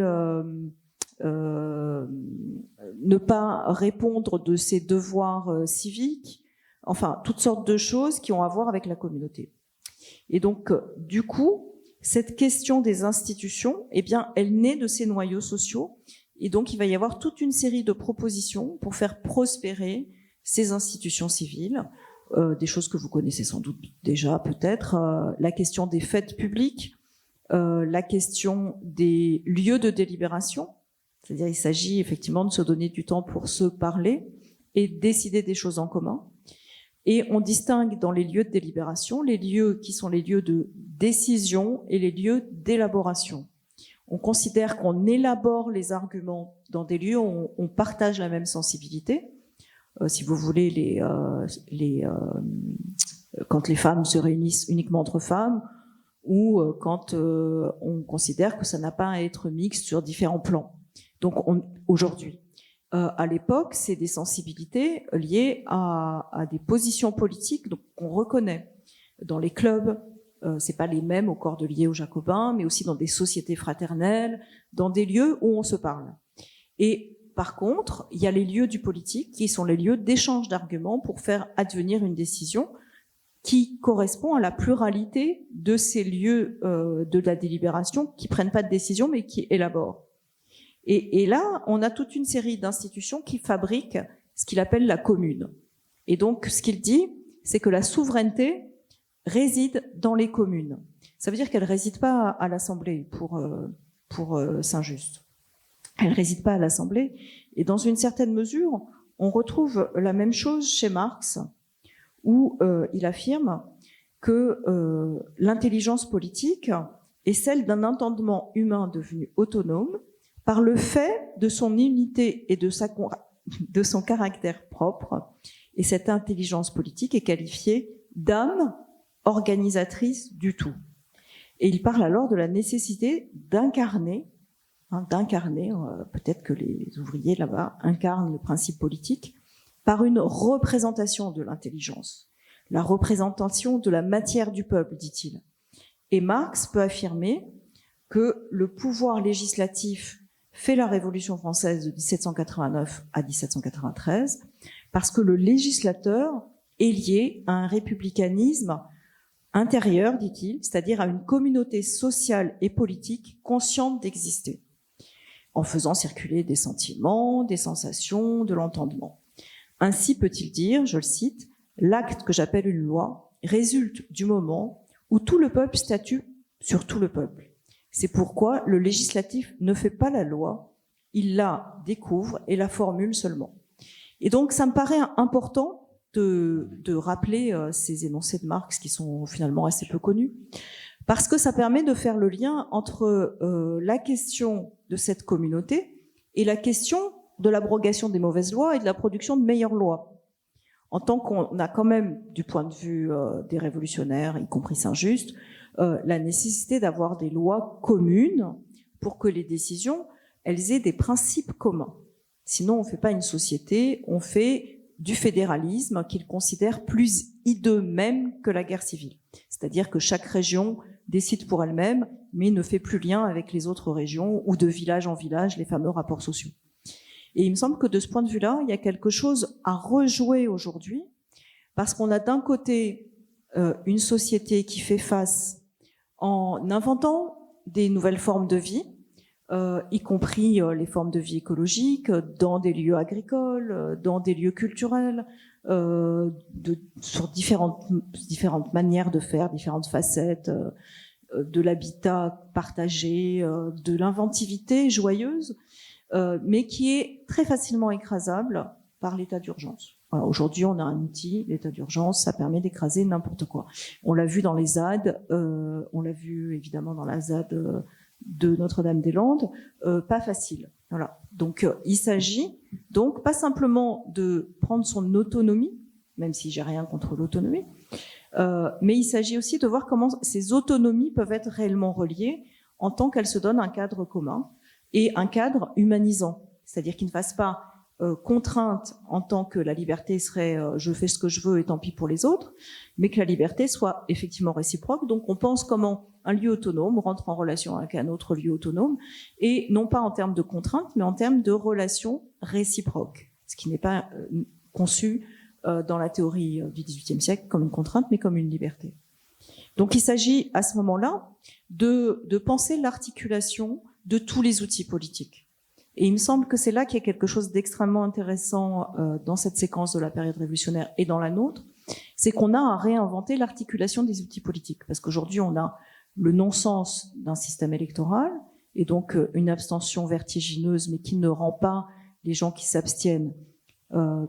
ne pas répondre de ses devoirs civiques, enfin, toutes sortes de choses qui ont à voir avec la communauté. Et donc, du coup, cette question des institutions, eh bien, elle naît de ces noyaux sociaux. Et donc, il va y avoir toute une série de propositions pour faire prospérer ces institutions civiles, des choses que vous connaissez sans doute déjà, peut-être, la question des fêtes publiques, la question des lieux de délibération, c'est-à-dire il s'agit effectivement de se donner du temps pour se parler et décider des choses en commun. Et on distingue dans les lieux de délibération les lieux qui sont les lieux de décision et les lieux d'élaboration. On considère qu'on élabore les arguments dans des lieux où on partage la même sensibilité. Si vous voulez, quand les femmes se réunissent uniquement entre femmes, ou quand on considère que ça n'a pas à être mixte sur différents plans. Donc aujourd'hui, à l'époque, c'est des sensibilités liées à des positions politiques qu'on reconnaît dans les clubs. C'est pas les mêmes au Cordeliers, aux Jacobins, mais aussi dans des sociétés fraternelles, dans des lieux où on se parle. Et par contre, il y a les lieux du politique qui sont les lieux d'échange d'arguments pour faire advenir une décision qui correspond à la pluralité de ces lieux de la délibération qui prennent pas de décision mais qui élaborent. Et là, on a toute une série d'institutions qui fabriquent ce qu'il appelle la commune. Et donc, ce qu'il dit, c'est que la souveraineté réside dans les communes. Ça veut dire qu'elle réside pas à l'Assemblée pour Saint-Just. Elle réside pas à l'Assemblée. Et dans une certaine mesure, on retrouve la même chose chez Marx, où il affirme que l'intelligence politique est celle d'un entendement humain devenu autonome par le fait de son unité et de son caractère propre. Et cette intelligence politique est qualifiée d'âme organisatrice du tout. Et il parle alors de la nécessité d'incarner, peut-être que les ouvriers là-bas incarnent le principe politique, par une représentation de l'intelligence, la représentation de la matière du peuple, dit-il. Et Marx peut affirmer que le pouvoir législatif fait la Révolution française de 1789 à 1793, parce que le législateur est lié à un républicanisme intérieur, dit-il, c'est-à-dire à une communauté sociale et politique consciente d'exister, en faisant circuler des sentiments, des sensations, de l'entendement. Ainsi peut-il dire, je le cite, « L'acte que j'appelle une loi résulte du moment où tout le peuple statue sur tout le peuple. C'est pourquoi le législatif ne fait pas la loi, il la découvre et la formule seulement. » Et donc, ça me paraît important de rappeler ces énoncés de Marx qui sont finalement assez peu connus, parce que ça permet de faire le lien entre la question de cette communauté et la question de l'abrogation des mauvaises lois et de la production de meilleures lois. en tant qu'on a quand même, du point de vue des révolutionnaires, y compris Saint-Just, la nécessité d'avoir des lois communes pour que les décisions, elles aient des principes communs. Sinon, on ne fait pas une société, on fait du fédéralisme qu'ils considèrent plus hideux même que la guerre civile. C'est-à-dire que chaque région décide pour elle-même, mais ne fait plus lien avec les autres régions ou de village en village, les fameux rapports sociaux. Et il me semble que de ce point de vue-là, il y a quelque chose à rejouer aujourd'hui, parce qu'on a d'un côté une société qui fait face en inventant des nouvelles formes de vie, y compris les formes de vie écologiques, dans des lieux agricoles, dans des lieux culturels, sur différentes manières de faire, différentes facettes, de l'habitat partagé, de l'inventivité joyeuse, mais qui est très facilement écrasable par l'état d'urgence. Voilà, aujourd'hui, on a un outil, l'état d'urgence, ça permet d'écraser n'importe quoi. On l'a vu dans les ZAD, on l'a vu évidemment dans la ZAD de Notre-Dame-des-Landes, pas facile. Voilà. Donc, il s'agit donc pas simplement de prendre son autonomie, même si j'ai rien contre l'autonomie, mais il s'agit aussi de voir comment ces autonomies peuvent être réellement reliées en tant qu'elles se donnent un cadre commun et un cadre humanisant, c'est-à-dire qu'il ne fasse pas contrainte en tant que la liberté serait je fais ce que je veux et tant pis pour les autres, mais que la liberté soit effectivement réciproque. Donc on pense comment un lieu autonome rentre en relation avec un autre lieu autonome, et non pas en termes de contrainte, mais en termes de relations réciproques, ce qui n'est pas conçu dans la théorie du XVIIIe siècle comme une contrainte, mais comme une liberté. Donc il s'agit à ce moment-là de penser l'articulation de tous les outils politiques. Et il me semble que c'est là qu'il y a quelque chose d'extrêmement intéressant dans cette séquence de la période révolutionnaire et dans la nôtre, c'est qu'on a à réinventer l'articulation des outils politiques. Parce qu'aujourd'hui, on a le non-sens d'un système électoral, et donc une abstention vertigineuse, mais qui ne rend pas les gens qui s'abstiennent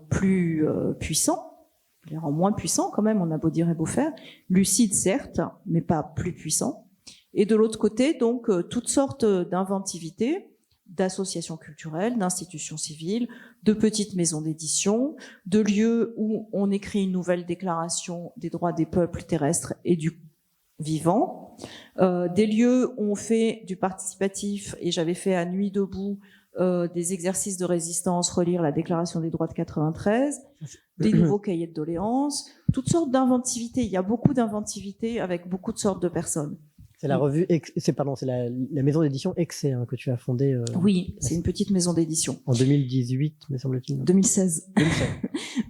plus puissants, les rend moins puissants quand même, on a beau dire et beau faire, lucides certes, mais pas plus puissants. Et de l'autre côté, donc, toutes sortes d'inventivités, d'associations culturelles, d'institutions civiles, de petites maisons d'édition, de lieux où on écrit une nouvelle déclaration des droits des peuples terrestres et du vivant, des lieux où on fait du participatif, et j'avais fait à Nuit debout des exercices de résistance, relire la déclaration des droits de 93, des nouveaux cahiers de doléances, toutes sortes d'inventivité. Il y a beaucoup d'inventivité avec beaucoup de sortes de personnes. C'est la revue, c'est la maison d'édition Excès que tu as fondée. Oui, c'est une petite maison d'édition. En 2018, me semble-t-il. 2016.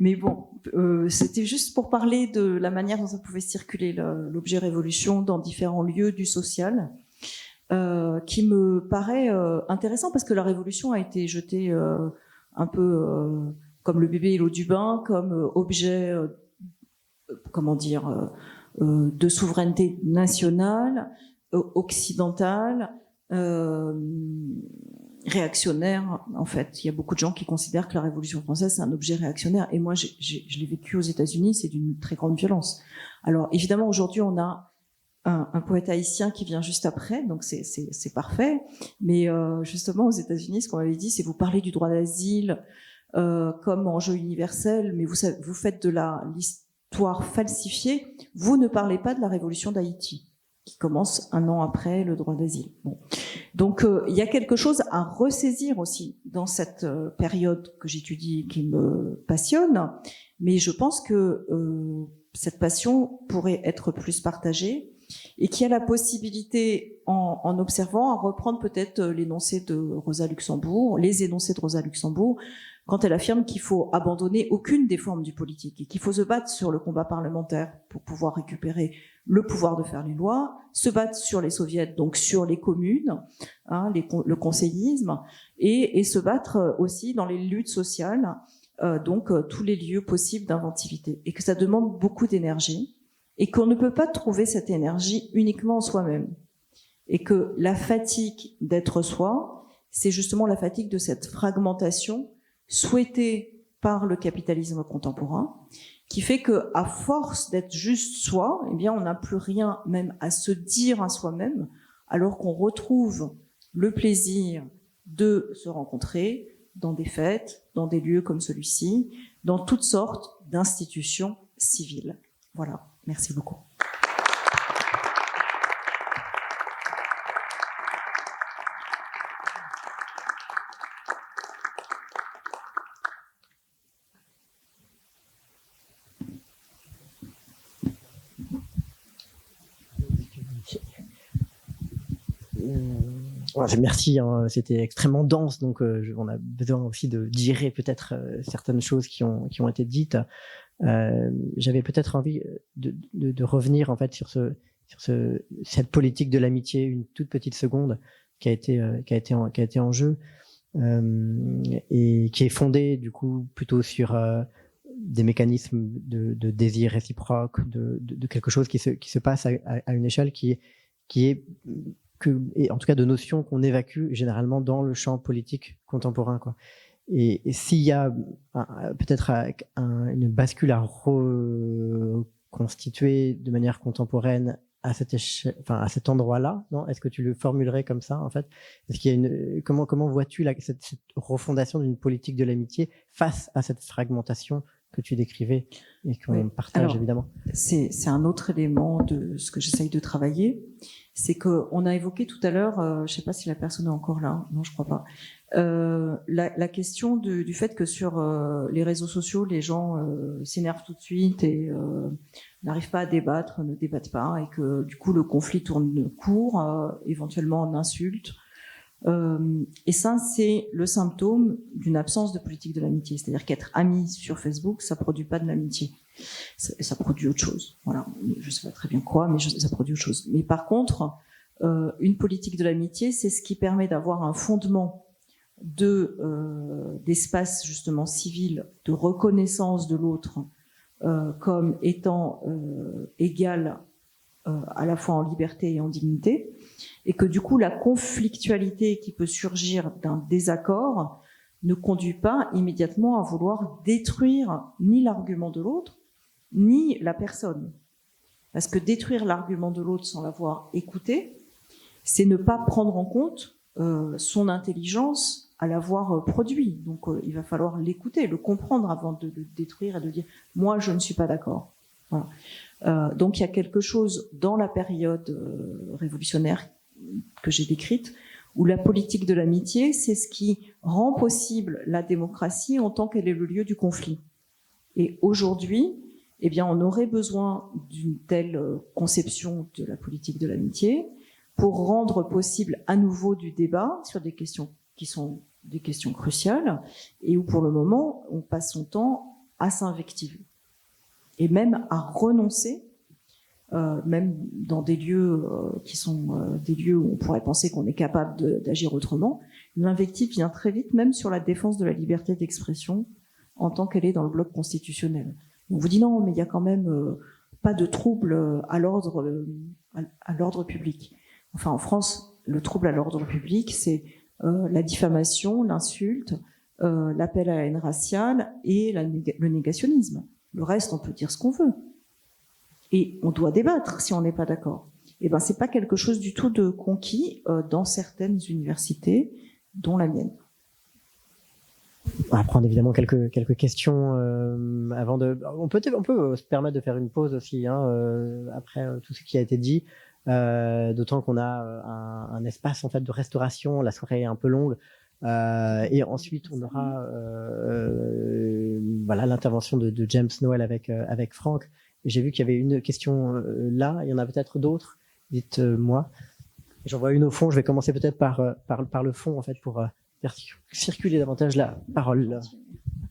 Mais bon, c'était juste pour parler de la manière dont ça pouvait circuler l'objet Révolution dans différents lieux du social, qui me paraît intéressant parce que la Révolution a été jetée un peu comme le bébé et l'eau du bain, comme objet, de souveraineté nationale, occidentale, réactionnaire. En fait, il y a beaucoup de gens qui considèrent que la Révolution française c'est un objet réactionnaire, et moi je l'ai vécu aux États-Unis, c'est d'une très grande violence. Alors évidemment aujourd'hui on a un poète haïtien qui vient juste après, donc c'est parfait, mais justement aux États-Unis ce qu'on m'avait dit c'est vous parlez du droit d'asile comme enjeu universel, mais vous faites de l'histoire falsifiée, vous ne parlez pas de la révolution d'Haïti, qui commence 1 an après le droit d'asile. Bon. Donc il y a quelque chose à ressaisir aussi dans cette période que j'étudie, qui me passionne, mais je pense que cette passion pourrait être plus partagée, et qu'il y a la possibilité, en observant, à reprendre peut-être l'énoncé de Rosa Luxembourg, les énoncés de Rosa Luxembourg, quand elle affirme qu'il faut abandonner aucune des formes du politique et qu'il faut se battre sur le combat parlementaire pour pouvoir récupérer le pouvoir de faire les lois, se battre sur les soviets, donc sur les communes, le conseillisme, et se battre aussi dans les luttes sociales, donc tous les lieux possibles d'inventivité, et que ça demande beaucoup d'énergie, et qu'on ne peut pas trouver cette énergie uniquement en soi-même, et que la fatigue d'être soi, c'est justement la fatigue de cette fragmentation souhaitée par le capitalisme contemporain, qui fait que, à force d'être juste soi, eh bien, on n'a plus rien même à se dire à soi-même, alors qu'on retrouve le plaisir de se rencontrer, dans des fêtes, dans des lieux comme celui-ci, dans toutes sortes d'institutions civiles. Voilà, merci beaucoup. Merci, hein, c'était extrêmement dense, donc on a besoin aussi de digérer peut-être certaines choses qui ont été dites. J'avais peut-être envie de revenir en fait sur cette politique de l'amitié, une toute petite seconde qui a été en jeu et qui est fondée du coup plutôt sur des mécanismes de désir réciproque, de quelque chose qui se passe à une échelle qui est et en tout cas de notions qu'on évacue généralement dans le champ politique contemporain, quoi. Et s'il y a peut-être une bascule à reconstituer de manière contemporaine à cet endroit-là, non? Est-ce que tu le formulerais comme ça, en fait? Est-ce qu'il y a comment vois-tu cette refondation d'une politique de l'amitié face à cette fragmentation que tu décrivais et qu'on partage évidemment? C'est un autre élément de ce que j'essaye de travailler. C'est qu'on a évoqué tout à l'heure, je ne sais pas si la personne est encore là, non, je crois pas, la question du fait que sur les réseaux sociaux, les gens s'énervent tout de suite et n'arrivent pas à débattre, ne débattent pas, et que du coup le conflit tourne court, éventuellement en insultes. Et ça, c'est le symptôme d'une absence de politique de l'amitié. C'est-à-dire qu'être ami sur Facebook, ça produit pas de l'amitié. Ça produit autre chose. Voilà. Je sais pas très bien quoi, mais ça produit autre chose. Mais par contre, une politique de l'amitié, c'est ce qui permet d'avoir un fondement d'espace justement civil, de reconnaissance de l'autre comme étant égal à la fois en liberté et en dignité, et que du coup la conflictualité qui peut surgir d'un désaccord ne conduit pas immédiatement à vouloir détruire ni l'argument de l'autre, ni la personne. Parce que détruire l'argument de l'autre sans l'avoir écouté, c'est ne pas prendre en compte son intelligence à l'avoir produit. Donc il va falloir l'écouter, le comprendre avant de le détruire et de dire « moi je ne suis pas d'accord ». Voilà. Donc il y a quelque chose dans la période révolutionnaire que j'ai décrite, où la politique de l'amitié, c'est ce qui rend possible la démocratie en tant qu'elle est le lieu du conflit. Et aujourd'hui, eh bien, on aurait besoin d'une telle conception de la politique de l'amitié pour rendre possible à nouveau du débat sur des questions qui sont des questions cruciales et où pour le moment, on passe son temps à s'invectiver et même à renoncer, même dans des lieux qui sont des lieux où on pourrait penser qu'on est capable d'agir autrement. L'invective vient très vite, même sur la défense de la liberté d'expression en tant qu'elle est dans le bloc constitutionnel. On vous dit non, mais il y a quand même pas de trouble à l'ordre public. Enfin, en France, le trouble à l'ordre public, c'est la diffamation, l'insulte, l'appel à la haine raciale et le négationnisme. Le reste, on peut dire ce qu'on veut. Et on doit débattre si on n'est pas d'accord. Et ben, c'est pas quelque chose du tout de conquis dans certaines universités, dont la mienne. On va prendre évidemment quelques questions avant de. On peut se permettre de faire une pause aussi après tout ce qui a été dit. D'autant qu'on a un espace en fait de restauration. La soirée est un peu longue. Et ensuite, on aura l'intervention de James Noel avec Franck. J'ai vu qu'il y avait une question là. Il y en a peut-être d'autres. Dites-moi. J'en vois une au fond. Je vais commencer peut-être par le fond en fait pour faire circuler davantage la parole.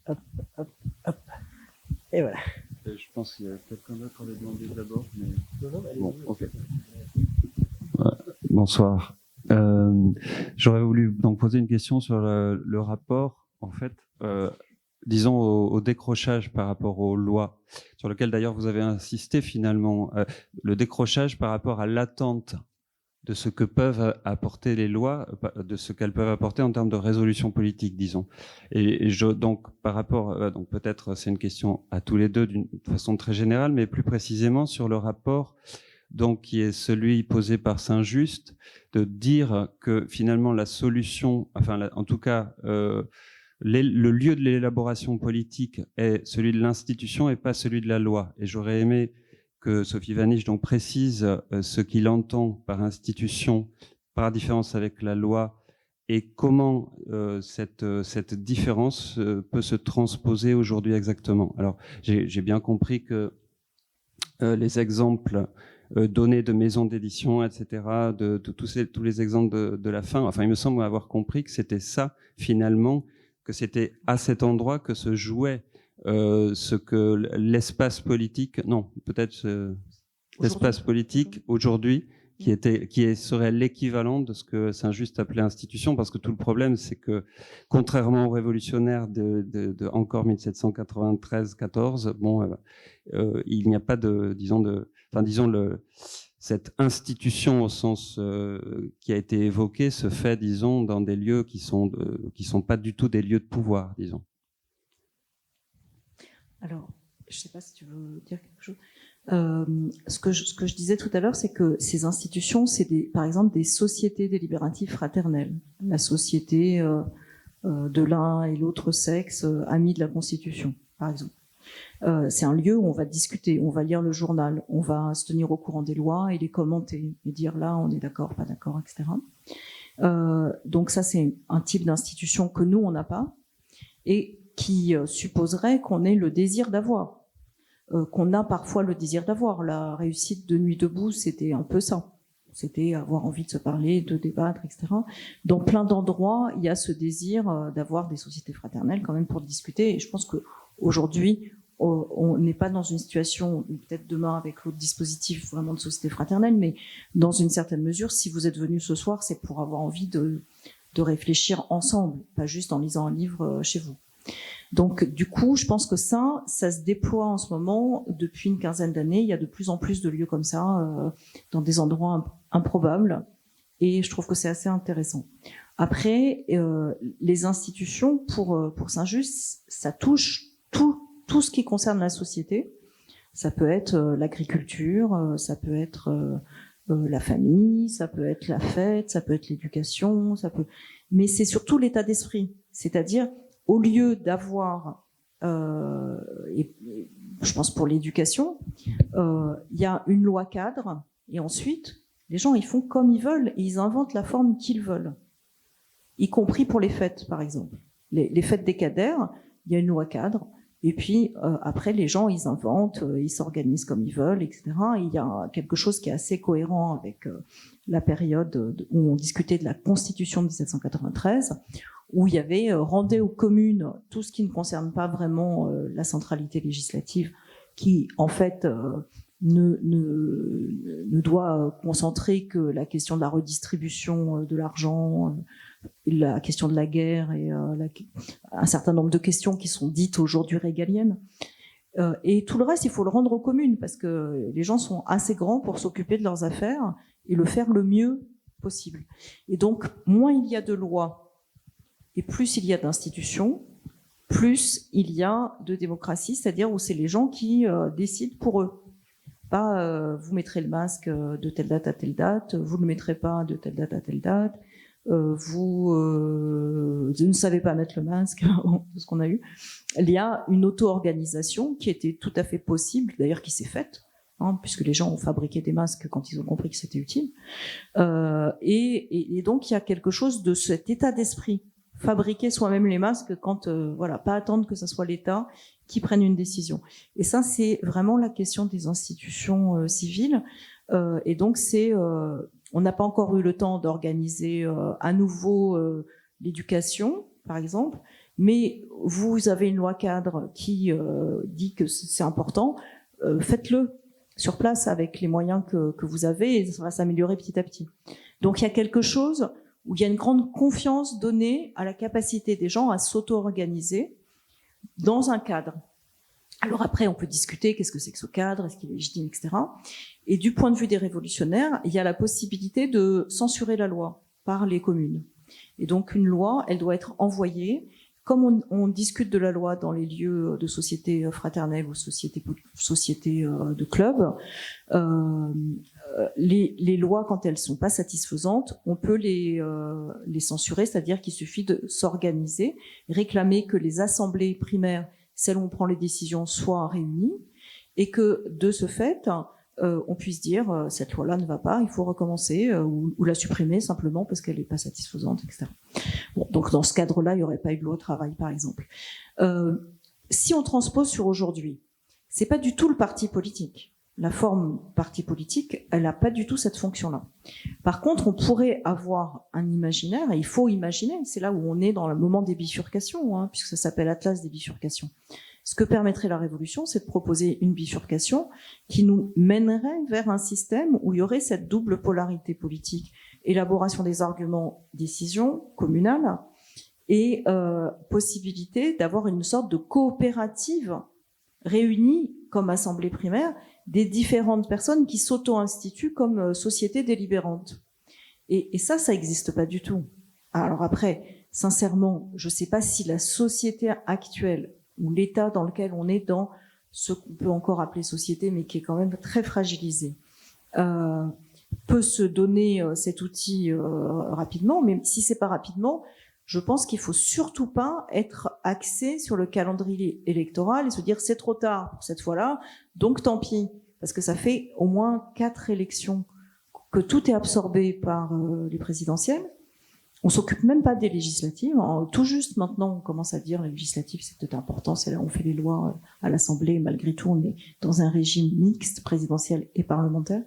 Hop, hop, hop. Et voilà. Je pense qu'il y a quelqu'un d'autre qui avait demandé d'abord. Mais... Bon, ok. Bonsoir. J'aurais voulu donc poser une question sur le rapport, en fait, disons au décrochage par rapport aux lois, sur lequel d'ailleurs vous avez insisté finalement, le décrochage par rapport à l'attente de ce que peuvent apporter les lois, de ce qu'elles peuvent apporter en termes de résolution politique, disons. Et donc par rapport, donc peut-être c'est une question à tous les deux d'une façon très générale, mais plus précisément sur le rapport donc qui est celui posé par Saint-Just, de dire que finalement la solution, enfin en tout cas le lieu de l'élaboration politique est celui de l'institution et pas celui de la loi. Et j'aurais aimé que Sophie Vanish donc précise ce qu'il entend par institution, par différence avec la loi, et comment cette différence peut se transposer aujourd'hui exactement. Alors, j'ai bien compris que les exemples donnés de maisons d'édition, etc., de tous les exemples de la fin, enfin, il me semble avoir compris que c'était ça, finalement, que c'était à cet endroit que se jouait ce que l'espace politique, non, peut-être l'espace politique aujourd'hui, qui serait l'équivalent de ce que Saint-Just appelait institution, parce que tout le problème, c'est que, contrairement aux révolutionnaires de encore 1793-14, bon, il n'y a pas de, cette institution au sens qui a été évoqué se fait, disons, dans des lieux qui sont pas du tout des lieux de pouvoir, disons. Alors, je ne sais pas si tu veux dire quelque chose. Ce que je disais tout à l'heure, c'est que ces institutions, c'est par exemple des sociétés délibératives fraternelles. La société de l'un et l'autre sexe, amis de la Constitution, par exemple. C'est un lieu où on va discuter, on va lire le journal, on va se tenir au courant des lois et les commenter, et dire là, on est d'accord, pas d'accord, etc. Donc ça, c'est un type d'institution que nous, on n'a pas, et qui supposerait qu'on ait le désir d'avoir. Qu'on a parfois le désir d'avoir. La réussite de Nuit debout, c'était un peu ça. C'était avoir envie de se parler, de débattre, etc. Dans plein d'endroits, il y a ce désir d'avoir des sociétés fraternelles quand même pour discuter. Et je pense qu'aujourd'hui, on n'est pas dans une situation, peut-être demain avec l'autre dispositif vraiment de société fraternelle, mais dans une certaine mesure, si vous êtes venu ce soir, c'est pour avoir envie de réfléchir ensemble, pas juste en lisant un livre chez vous. Donc, du coup, je pense que ça se déploie en ce moment depuis une quinzaine d'années. Il y a de plus en plus de lieux comme ça, dans des endroits improbables, et je trouve que c'est assez intéressant. Après, les institutions, pour Saint-Just, ça touche tout ce qui concerne la société. Ça peut être l'agriculture, ça peut être la famille, ça peut être la fête, ça peut être l'éducation, mais c'est surtout l'état d'esprit. C'est-à-dire, au lieu d'avoir, et je pense pour l'éducation, il y a une loi cadre, et ensuite, les gens, ils font comme ils veulent, et ils inventent la forme qu'ils veulent, y compris pour les fêtes, par exemple. Les fêtes décadaires, il y a une loi cadre, et puis après, les gens, ils inventent, ils s'organisent comme ils veulent, etc. Et il y a quelque chose qui est assez cohérent avec la période où on discutait de la Constitution de 1793, où il y avait rendez aux communes tout ce qui ne concerne pas vraiment la centralité législative, qui en fait ne doit concentrer que la question de la redistribution de l'argent, la question de la guerre et un certain nombre de questions qui sont dites aujourd'hui régaliennes. Et tout le reste, il faut le rendre aux communes, parce que les gens sont assez grands pour s'occuper de leurs affaires et le faire le mieux possible. Et donc, moins il y a de lois, et plus il y a d'institutions, plus il y a de démocratie, c'est-à-dire où c'est les gens qui décident pour eux. Pas vous mettrez le masque de telle date à telle date, vous ne le mettrez pas de telle date à telle date, vous ne savez pas mettre le masque, tout ce qu'on a eu. Il y a une auto-organisation qui était tout à fait possible, d'ailleurs qui s'est faite, puisque les gens ont fabriqué des masques quand ils ont compris que c'était utile. Et donc il y a quelque chose de cet état d'esprit. Fabriquer soi-même les masques quand, pas attendre que ce soit l'État qui prenne une décision. Et ça, c'est vraiment la question des institutions civiles. Et donc, on n'a pas encore eu le temps d'organiser à nouveau l'éducation, par exemple, mais vous avez une loi cadre qui dit que c'est important, faites-le sur place avec les moyens que vous avez, et ça va s'améliorer petit à petit. Donc, il y a quelque chose où il y a une grande confiance donnée à la capacité des gens à s'auto-organiser dans un cadre. Alors après, on peut discuter qu'est-ce que c'est que ce cadre, est-ce qu'il est légitime, etc. Et du point de vue des révolutionnaires, il y a la possibilité de censurer la loi par les communes. Et donc une loi, elle doit être envoyée. comme on discute de la loi dans les lieux de société fraternelle ou société de club, les lois, quand elles sont pas satisfaisantes, on peut les censurer, c'est-à-dire qu'il suffit de s'organiser, réclamer que les assemblées primaires, celles où on prend les décisions, soient réunies, et que de ce fait, on puisse dire cette loi-là ne va pas, il faut recommencer ou la supprimer simplement parce qu'elle n'est pas satisfaisante, etc. Bon, donc dans ce cadre-là, il n'y aurait pas eu de loi travail, par exemple. Si on transpose sur aujourd'hui, c'est pas du tout le parti politique. La forme parti politique, elle n'a pas du tout cette fonction-là. Par contre, on pourrait avoir un imaginaire, et il faut imaginer, c'est là où on est dans le moment des bifurcations, hein, puisque ça s'appelle Atlas des bifurcations. Ce que permettrait la révolution, c'est de proposer une bifurcation qui nous mènerait vers un système où il y aurait cette double polarité politique, élaboration des arguments, décision communale, et possibilité d'avoir une sorte de coopérative réunie comme assemblée primaire des différentes personnes qui s'auto-instituent comme société délibérante. Et ça n'existe pas du tout. Alors après, sincèrement, je ne sais pas si la société actuelle ou l'état dans lequel on est dans ce qu'on peut encore appeler société, mais qui est quand même très fragilisé, peut se donner cet outil rapidement, mais si c'est pas rapidement, je pense qu'il faut surtout pas être axé sur le calendrier électoral et se dire c'est trop tard pour cette fois-là, donc tant pis, parce que ça fait au moins 4 élections que tout est absorbé par les présidentielles. On s'occupe même pas des législatives. Tout juste maintenant, on commence à dire les législatives, c'est peut-être important. C'est là où on fait les lois à l'Assemblée. Malgré tout, on est dans un régime mixte, présidentiel et parlementaire.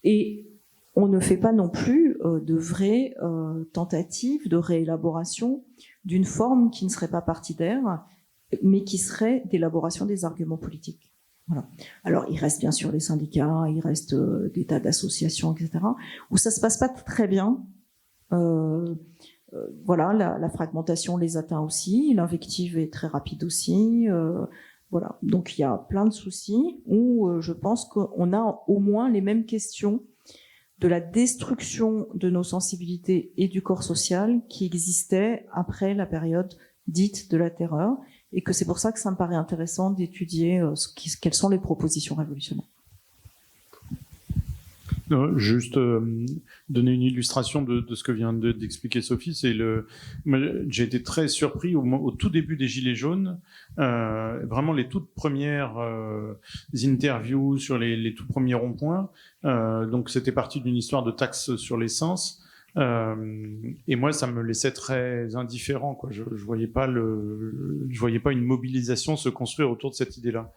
Et on ne fait pas non plus de vraies tentatives de réélaboration d'une forme qui ne serait pas partidaire, mais qui serait d'élaboration des arguments politiques. Voilà. Alors, il reste bien sûr les syndicats, il reste des tas d'associations, etc., où ça se passe pas très bien. Voilà, la fragmentation les atteint aussi, l'invective est très rapide aussi. Voilà, donc il y a plein de soucis où je pense qu'on a au moins les mêmes questions de la destruction de nos sensibilités et du corps social qui existaient après la période dite de la terreur, et que c'est pour ça que ça me paraît intéressant d'étudier quelles sont les propositions révolutionnaires. Juste donner une illustration de ce que vient d'expliquer Sophie. J'ai été très surpris au tout début des Gilets jaunes, vraiment les toutes premières interviews sur les tout premiers ronds-points. Donc c'était parti d'une histoire de taxe sur l'essence. Et moi, ça me laissait très indifférent, quoi. Je voyais pas une mobilisation se construire autour de cette idée-là.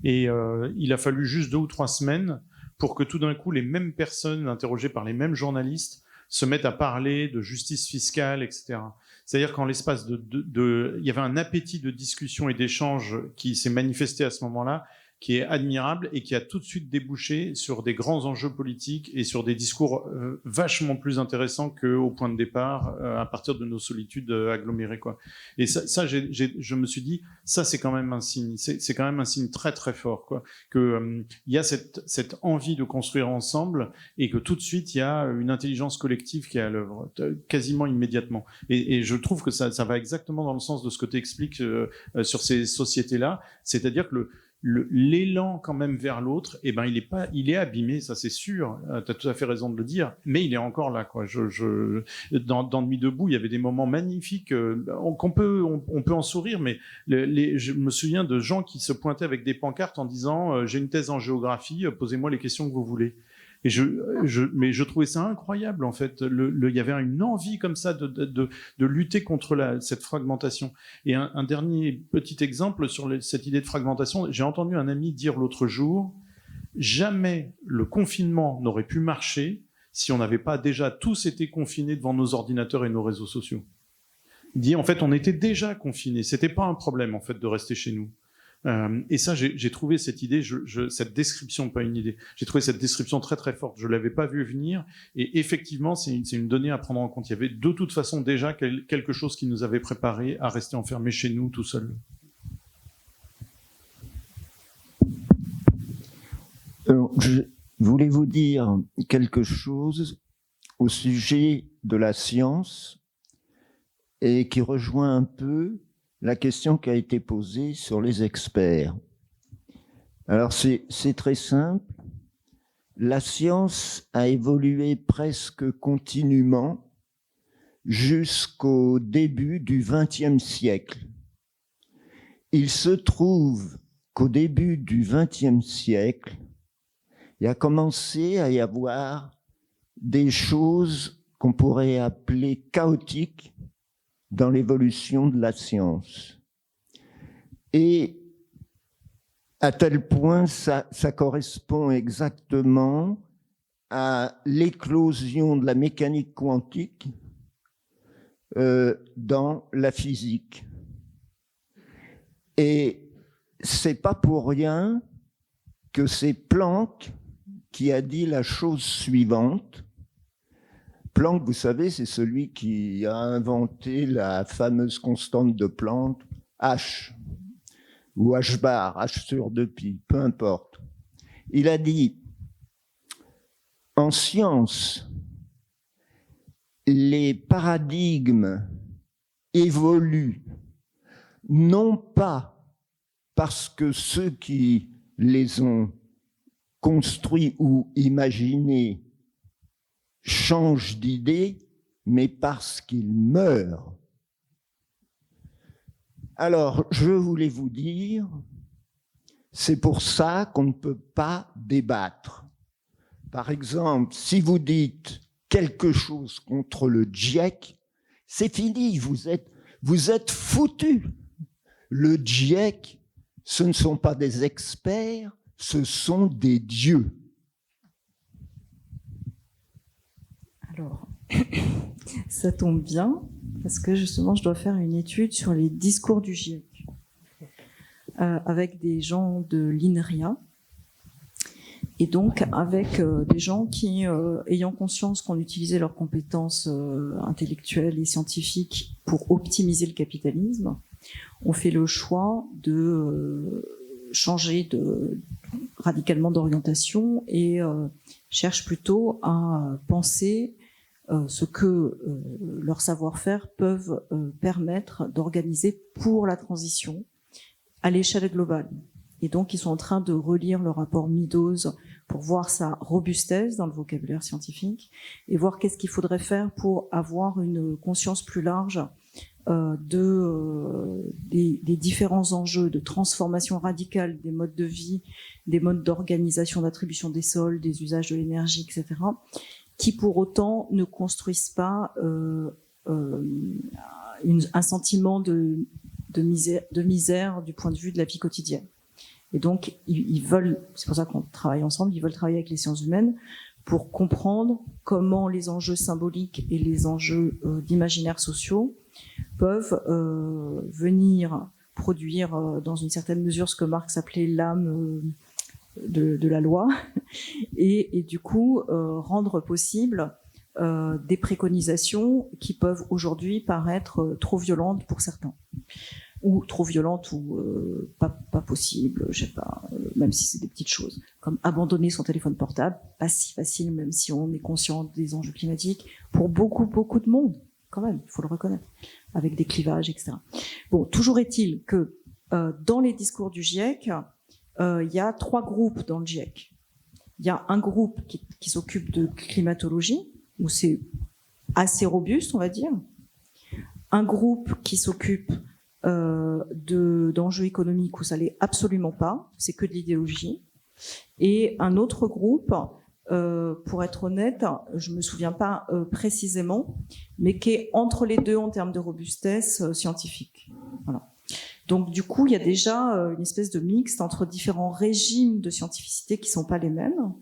Et il a fallu juste 2 ou 3 semaines pour que tout d'un coup, les mêmes personnes interrogées par les mêmes journalistes se mettent à parler de justice fiscale, etc. C'est-à-dire qu'en l'espace il y avait un appétit de discussion et d'échange qui s'est manifesté à ce moment-là, qui est admirable et qui a tout de suite débouché sur des grands enjeux politiques et sur des discours vachement plus intéressants qu'au point de départ, à partir de nos solitudes agglomérées, quoi. Et ça je me suis dit, ça c'est quand même un signe, c'est quand même un signe très très fort, quoi, que y a cette envie de construire ensemble et que tout de suite il y a une intelligence collective qui est à l'œuvre, quasiment immédiatement. Et je trouve que ça va exactement dans le sens de ce que tu expliques sur ces sociétés-là, c'est-à-dire que l'élan quand même vers l'autre, eh ben il est abîmé, ça c'est sûr. Tu as tout à fait raison de le dire, mais il est encore là, quoi. Dans Nuit debout, il y avait des moments magnifiques on peut en sourire, mais je me souviens de gens qui se pointaient avec des pancartes en disant j'ai une thèse en géographie, posez-moi les questions que vous voulez. Et mais je trouvais ça incroyable, en fait. Il y avait une envie comme ça de lutter contre cette fragmentation. Et un dernier petit exemple sur cette idée de fragmentation. J'ai entendu un ami dire l'autre jour, jamais le confinement n'aurait pu marcher si on n'avait pas déjà tous été confinés devant nos ordinateurs et nos réseaux sociaux. Il dit, en fait, on était déjà confinés. C'était pas un problème, en fait, de rester chez nous. Et ça, j'ai trouvé cette idée, cette description, pas une idée, j'ai trouvé cette description très très forte. Je l'avais pas vu venir, et effectivement, c'est une donnée à prendre en compte. Il y avait de toute façon déjà quelque chose qui nous avait préparé à rester enfermés chez nous tout seuls. Je voulais vous dire quelque chose au sujet de la science et qui rejoint un peu la question qui a été posée sur les experts. Alors, c'est très simple. La science a évolué presque continuellement jusqu'au début du XXe siècle. Il se trouve qu'au début du XXe siècle, il a commencé à y avoir des choses qu'on pourrait appeler chaotiques dans l'évolution de la science. Et à tel point, ça correspond exactement à l'éclosion de la mécanique quantique dans la physique. Et c'est pas pour rien que c'est Planck qui a dit la chose suivante. Planck, vous savez, c'est celui qui a inventé la fameuse constante de Planck, H, ou H bar, H sur 2pi, peu importe. Il a dit, en science, les paradigmes évoluent non pas parce que ceux qui les ont construits ou imaginés changent d'idée, mais parce qu'ils meurent. Alors, je voulais vous dire, c'est pour ça qu'on ne peut pas débattre. Par exemple, si vous dites quelque chose contre le GIEC, c'est fini, vous êtes foutus. Le GIEC, ce ne sont pas des experts, ce sont des dieux. Alors, ça tombe bien, parce que justement, je dois faire une étude sur les discours du GIEC, avec des gens de l'INRIA, et donc avec des gens qui, ayant conscience qu'on utilisait leurs compétences intellectuelles et scientifiques pour optimiser le capitalisme, ont fait le choix de changer radicalement d'orientation et cherchent plutôt à penser ce que leur savoir-faire peuvent permettre d'organiser pour la transition à l'échelle globale. Et donc, ils sont en train de relire le rapport Meadows pour voir sa robustesse dans le vocabulaire scientifique et voir qu'est-ce qu'il faudrait faire pour avoir une conscience plus large des différents enjeux de transformation radicale des modes de vie, des modes d'organisation, d'attribution des sols, des usages de l'énergie, etc., qui pour autant ne construisent pas un sentiment de misère du point de vue de la vie quotidienne. Et donc, ils veulent, c'est pour ça qu'on travaille ensemble, ils veulent travailler avec les sciences humaines pour comprendre comment les enjeux symboliques et les enjeux d'imaginaires sociaux peuvent venir produire dans une certaine mesure ce que Marx appelait l'âme de la loi et du coup rendre possible des préconisations qui peuvent aujourd'hui paraître trop violentes pour certains ou trop violentes ou pas possibles, je sais pas, même si c'est des petites choses, comme abandonner son téléphone portable, pas si facile même si on est conscient des enjeux climatiques, pour beaucoup de monde, quand même, il faut le reconnaître, avec des clivages, etc. Bon, toujours est-il que dans les discours du GIEC, il y a 3 groupes dans le GIEC. Il y a un groupe qui s'occupe de climatologie, où c'est assez robuste, on va dire. Un groupe qui s'occupe d'enjeux économiques où ça l'est absolument pas, c'est que de l'idéologie. Et un autre groupe, pour être honnête, je me souviens pas précisément, mais qui est entre les deux en termes de robustesse scientifique. Voilà. Donc du coup, il y a déjà une espèce de mixte entre différents régimes de scientificité qui sont pas les mêmes.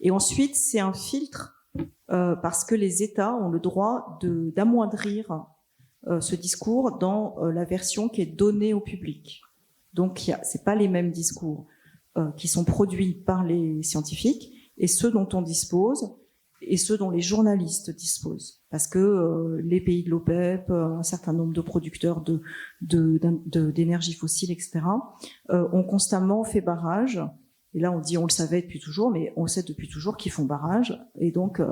Et ensuite, c'est un filtre parce que les États ont le droit d'amoindrir ce discours dans la version qui est donnée au public. Donc, c'est pas les mêmes discours qui sont produits par les scientifiques et ceux dont on dispose et ceux dont les journalistes disposent. Parce que les pays de l'OPEP, un certain nombre de producteurs d'énergie fossile, etc., ont constamment fait barrage. Et là, on dit on le savait depuis toujours, mais on sait depuis toujours qu'ils font barrage. Et donc,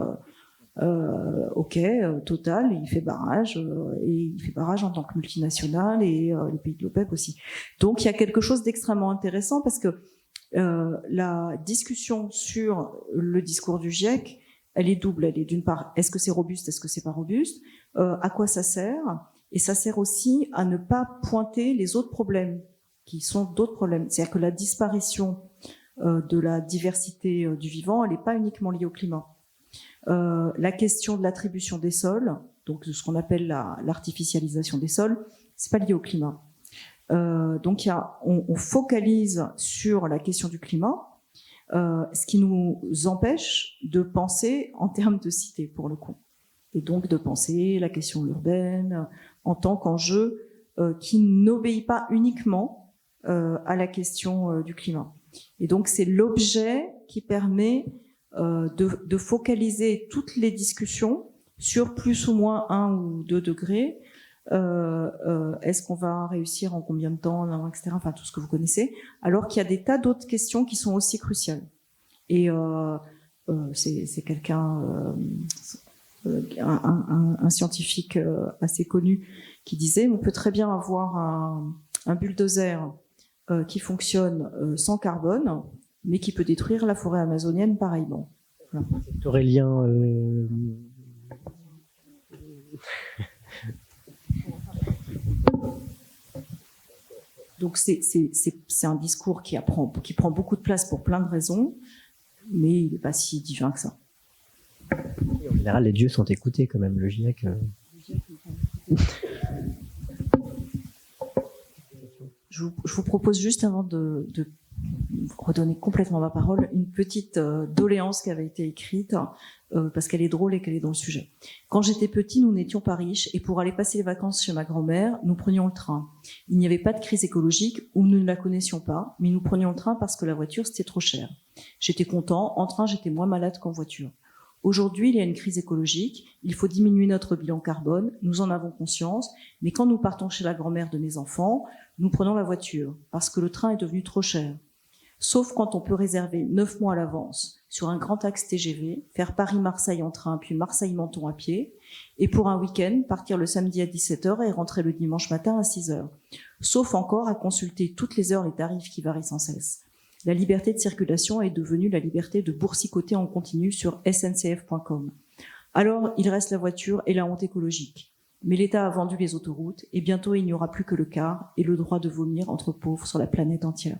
Ok, Total, il fait barrage, et il fait barrage en tant que multinationale, et les pays de l'OPEP aussi. Donc il y a quelque chose d'extrêmement intéressant, parce que la discussion sur le discours du GIEC, elle est double. Elle est d'une part, est-ce que c'est robuste, est-ce que c'est pas robuste, à quoi ça sert, et ça sert aussi à ne pas pointer les autres problèmes, qui sont d'autres problèmes. C'est-à-dire que la disparition de la diversité du vivant, elle n'est pas uniquement liée au climat. La question de l'attribution des sols, donc de ce qu'on appelle l'artificialisation des sols, c'est pas lié au climat. Donc on focalise sur la question du climat, ce qui nous empêche de penser en termes de cité, pour le coup, et donc de penser la question urbaine en tant qu'enjeu qui n'obéit pas uniquement à la question du climat. Et donc c'est l'objet qui permet de focaliser toutes les discussions sur plus ou moins 1 ou 2 degrés. Est-ce qu'on va réussir en combien de temps, etc. Enfin, tout ce que vous connaissez. Alors qu'il y a des tas d'autres questions qui sont aussi cruciales. Et c'est quelqu'un, un scientifique assez connu, qui disait: on peut très bien avoir un bulldozer qui fonctionne sans carbone, mais qui peut détruire la forêt amazonienne pareillement. Voilà. Aurélien. Donc c'est un discours qui prend beaucoup de place pour plein de raisons, mais il n'est pas si divin que ça. Et en général, les dieux sont écoutés quand même, le GIEC. Je vous propose juste, avant de redonner complètement ma parole, une petite doléance qui avait été écrite, parce qu'elle est drôle et qu'elle est dans le sujet. Quand j'étais petit, nous n'étions pas riches, et pour aller passer les vacances chez ma grand-mère, nous prenions le train. Il n'y avait pas de crise écologique, ou nous ne la connaissions pas, mais nous prenions le train parce que la voiture, c'était trop cher. J'étais content, en train, j'étais moins malade qu'en voiture. Aujourd'hui, il y a une crise écologique, il faut diminuer notre bilan carbone, nous en avons conscience, mais quand nous partons chez la grand-mère de mes enfants, nous prenons la voiture, parce que le train est devenu trop cher. Sauf quand on peut réserver 9 mois à l'avance sur un grand axe TGV, faire Paris-Marseille en train, puis Marseille-Menton à pied, et pour un week-end, partir le samedi à 17h et rentrer le dimanche matin à 6h. Sauf encore à consulter toutes les heures les tarifs qui varient sans cesse. La liberté de circulation est devenue la liberté de boursicoter en continu sur sncf.com. Alors, il reste la voiture et la honte écologique. Mais l'État a vendu les autoroutes, et bientôt il n'y aura plus que le car et le droit de vomir entre pauvres sur la planète entière.